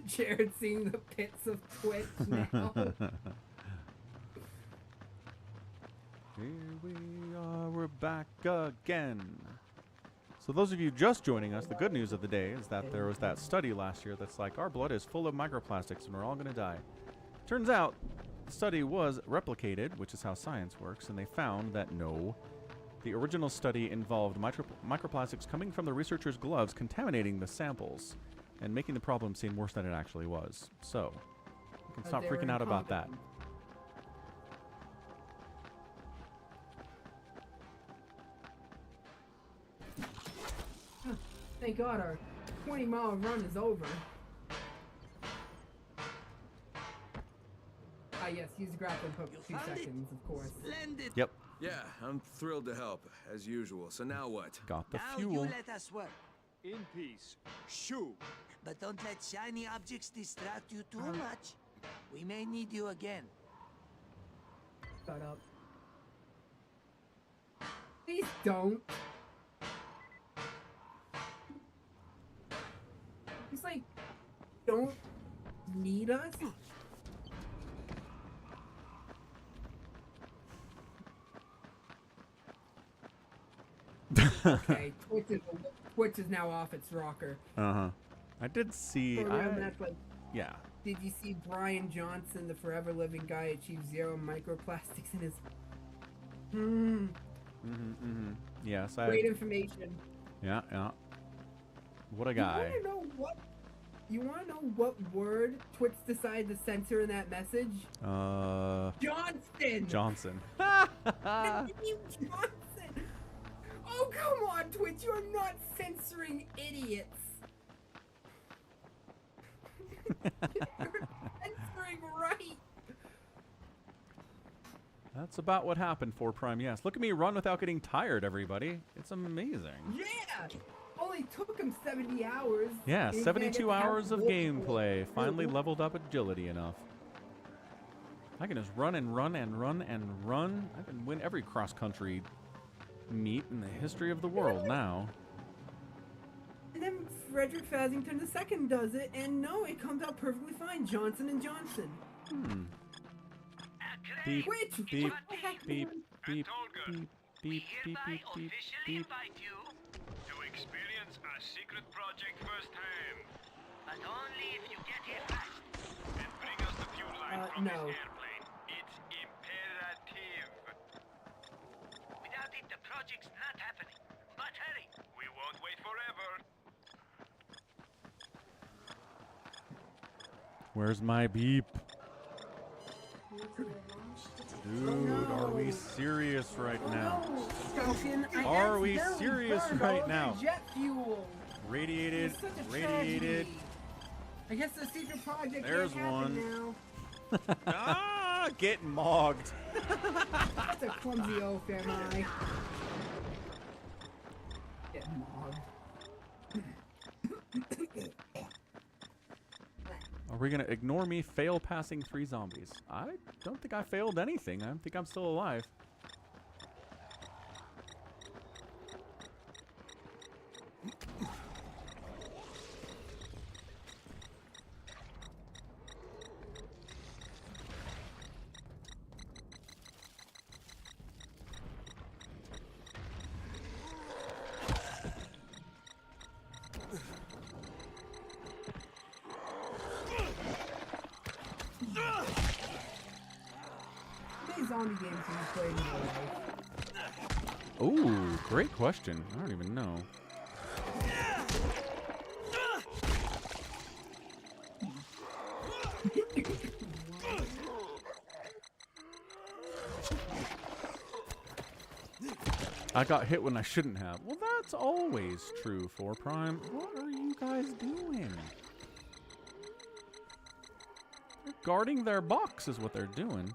Jared seeing the pits of Twitch now. Here we are, we're back again. So those of you just joining us, the good news of the day is that there was that study last year that's like, our blood is full of microplastics and we're all going to die. Turns out the study was replicated, which is how science works, and they found that no. The original study involved microplastics coming from the researchers' gloves contaminating the samples and making the problem seem worse than it actually was. So, you can stop freaking out about that. Thank God our 20-mile run is over. Ah, yes, use the grappling hook for 2 seconds, of course. Splendid. Yep. Yeah, I'm thrilled to help, as usual. So now what? Got the Now fuel. you let us work. In peace. Shoo. But don't let shiny objects distract you too much. We may need you again. Shut up. Please don't. It's like, don't need us? Okay, Twitch is now off its rocker. Uh-huh. I did see... yeah. Did you see Brian Johnson, the forever living guy, achieve 0 microplastics in his... Yes, Great information. Yeah, yeah. What a guy. You wanna know what word Twitch decided to censor in that message? Johnson! Johnson. Johnson! Oh, come on, Twitch, you're not censoring idiots! You're censoring right! That's about what happened for Prime, yes. Look at me run without getting tired, everybody. It's amazing. Yeah! Only took him 70 hours. Yeah, 72 hours of gameplay. Finally leveled up agility enough. I can just run and run and run and run. I can win every cross-country meet in the history of the world now. And then Frederick Fasington II does it, and no, it comes out perfectly fine. Johnson and Johnson. Beep, Twitch, beep, what the heck? beep, beep, beep, beep, beep, beep, beep, beep. To experience our secret project firsthand. But only if you get here fast. And bring us the fuel line from no. this airplane. It's imperative. Without it, the project's not happening. But hurry. We won't wait forever. Where's my beep? Dude, are we serious right now? Falcon, Are we serious right now? Jet fuel. Radiated, It's such a radiated. tragedy. I guess the secret project There's can't happen one. now. Ah, getting mogged. That's a clumsy oaf, am I? Get mogged. Are we gonna ignore me fail passing 3 zombies? I don't think I failed anything. I think I'm still alive. Zombie games have you played in your life? Ooh, great question. I don't even know. I got hit when I shouldn't have. Well, that's always true for Prime. What are you guys doing? They're guarding their box is what they're doing.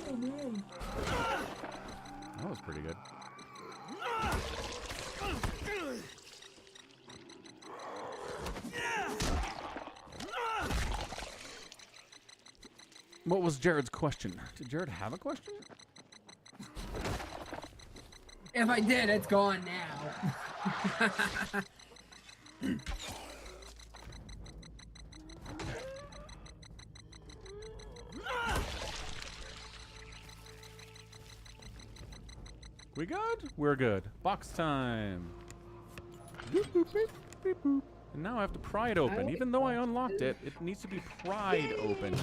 Oh, man. That was pretty good. What was Jared's question? Did Jared have a question? If I did, it's gone now. We good? We're good. Box time. Boop, boop, beep, beep, boop. And now I have to pry it open. Even though I unlocked it, it needs to be pried open.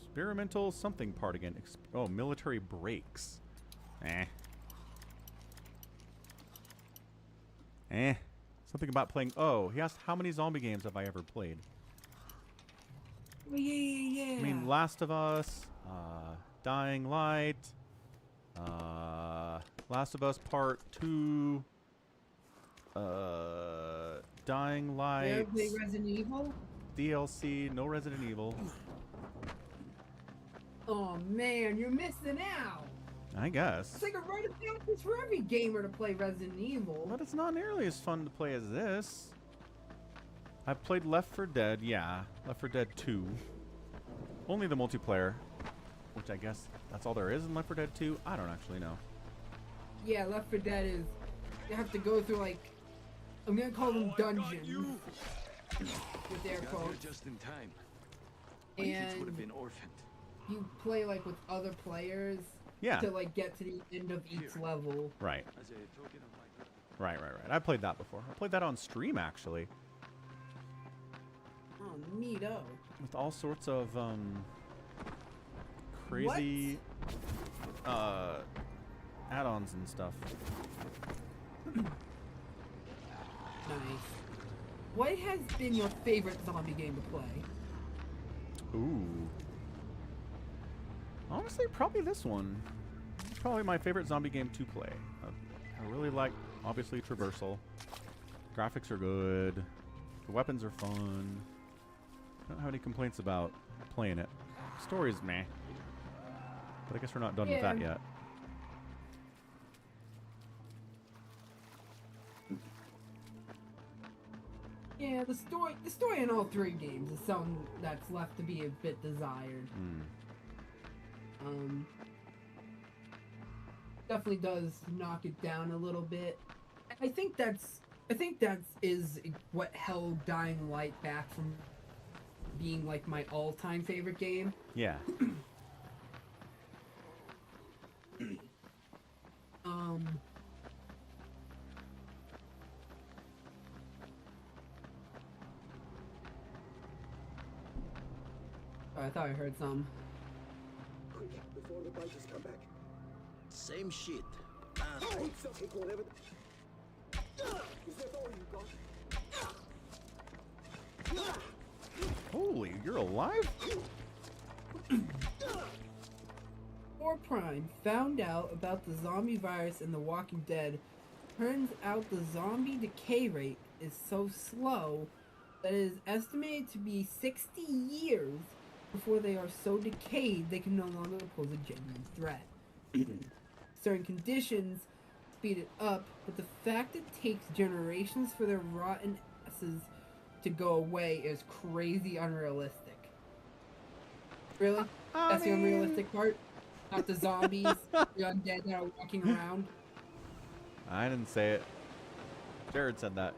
Experimental something part again. Oh, military breaks. Something about playing. Oh, he asked how many zombie games have I ever played? Yeah. I mean, Last of Us, Dying Light, Last of Us Part 2, Dying Light. You ever play Resident Evil? DLC, no Resident Evil. Oh man, you're missing out. I guess. It's like a rite of passage for every gamer to play Resident Evil. But it's not nearly as fun to play as this. I've played Left 4 Dead, yeah. Left 4 Dead 2. Only the multiplayer. Which I guess that's all there is in Left 4 Dead 2? I don't actually know. Yeah, Left 4 Dead is... You have to go through, like... I'm gonna call them dungeons. With air quotes. Just in time. And would have been orphaned. You play, like, with other players. Yeah. To, like, get to the end of each level. Right. Right. I played that before. I played that on stream, actually. Oh, neato. With all sorts of, crazy, add-ons and stuff. Nice. What has been your favorite zombie game to play? Ooh. Honestly, probably this one. It's probably my favorite zombie game to play. I really like, obviously, traversal. Graphics are good. The weapons are fun. I don't have any complaints about playing it. Story's meh. But I guess we're not done with that yet. Yeah, the story in all three games is something that's left to be a bit desired. Definitely does knock it down a little bit. I think that is what held Dying Light back from being like my all-time favorite game. Yeah. I thought I heard some. Quick, before the biters come back. Same shit. Take whatever. Is that all you got? Holy, you're alive? Before Prime found out about the zombie virus in The Walking Dead, turns out the zombie decay rate is so slow that it is estimated to be 60 years before they are so decayed they can no longer pose a genuine threat. Certain conditions speed it up, but the fact it takes generations for their rotten asses to go away is crazy unrealistic. Really? That's the unrealistic part? Not the zombies, the undead that are walking around? I didn't say it. Jared said that.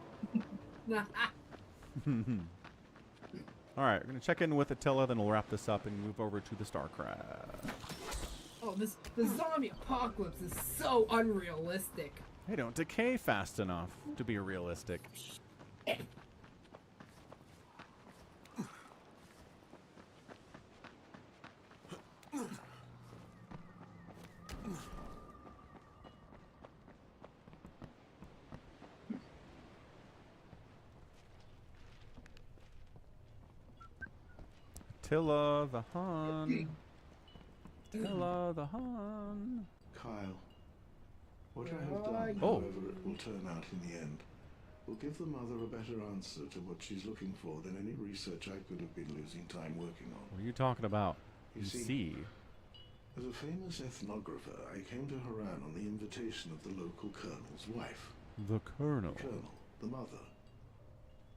Alright, we're going to check in with Attila, then we'll wrap this up and move over to the StarCraft. Oh, the zombie apocalypse is so unrealistic. They don't decay fast enough to be realistic. Attila the Hun. Attila the Hun. Kyle, what I have done, however it will turn out in the end, will give the mother a better answer to what she's looking for than any research I could have been losing time working on. What are you talking about? You see, as a famous ethnographer, I came to Haran on the invitation of the local colonel's wife. The colonel? The colonel, the mother.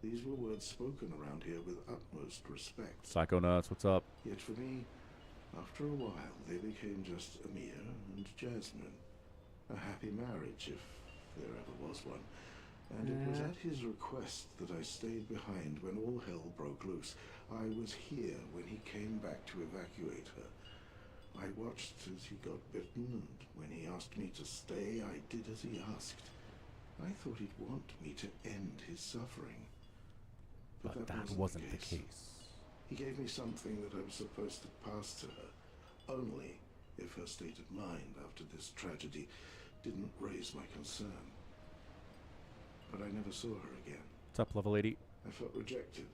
These were words spoken around here with utmost respect. Psychonauts, what's up? Yet for me, after a while, they became just Amir and Jasmine. A happy marriage, if there ever was one. And it was at his request that I stayed behind when all hell broke loose. I was here when he came back to evacuate her. I watched as he got bitten, and when he asked me to stay, I did as he asked. I thought he'd want me to end his suffering. But that wasn't the case. He gave me something that I was supposed to pass to her, only if her state of mind after this tragedy didn't raise my concern. But I never saw her again. What's up, level 80? I felt rejected.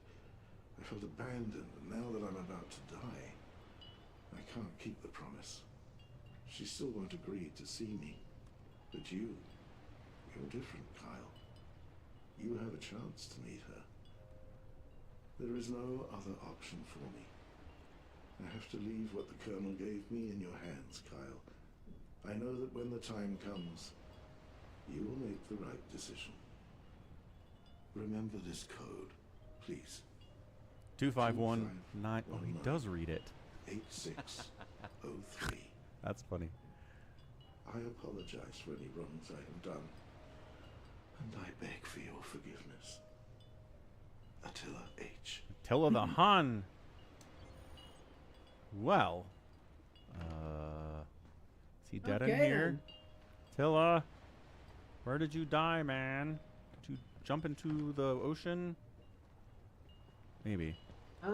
I felt abandoned, and now that I'm about to die, I can't keep the promise. She still won't agree to see me. But you're different, Kyle. You have a chance to meet her. There is no other option for me. I have to leave what the Colonel gave me in your hands, Kyle. I know that when the time comes, you will make the right decision. Remember this code, please. 2519. Oh, he does read it. 8603. That's funny. I apologize for any wrongs I have done, and I beg for your forgiveness. Attila H. Attila the Hun. Well, is he dead in here? Attila, where did you die, man? Did you jump into the ocean? Maybe. I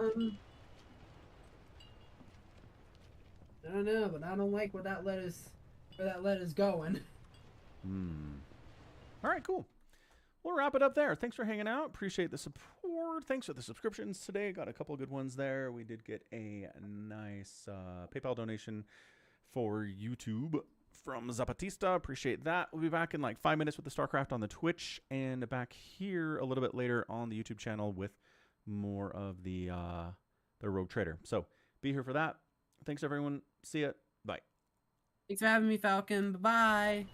don't know, but I don't like where that letter's going. All right, cool. We'll wrap it up there. Thanks for hanging out. Appreciate the support. Thanks for the subscriptions today. Got a couple of good ones there. We did get a nice PayPal donation for YouTube from Zapatista. Appreciate that. We'll be back in like 5 minutes with the StarCraft on the Twitch, and back here a little bit later on the YouTube channel with more of the Rogue Trader. So be here for that. Thanks, everyone. See ya. Bye. Thanks for having me, Falcon. Bye-bye.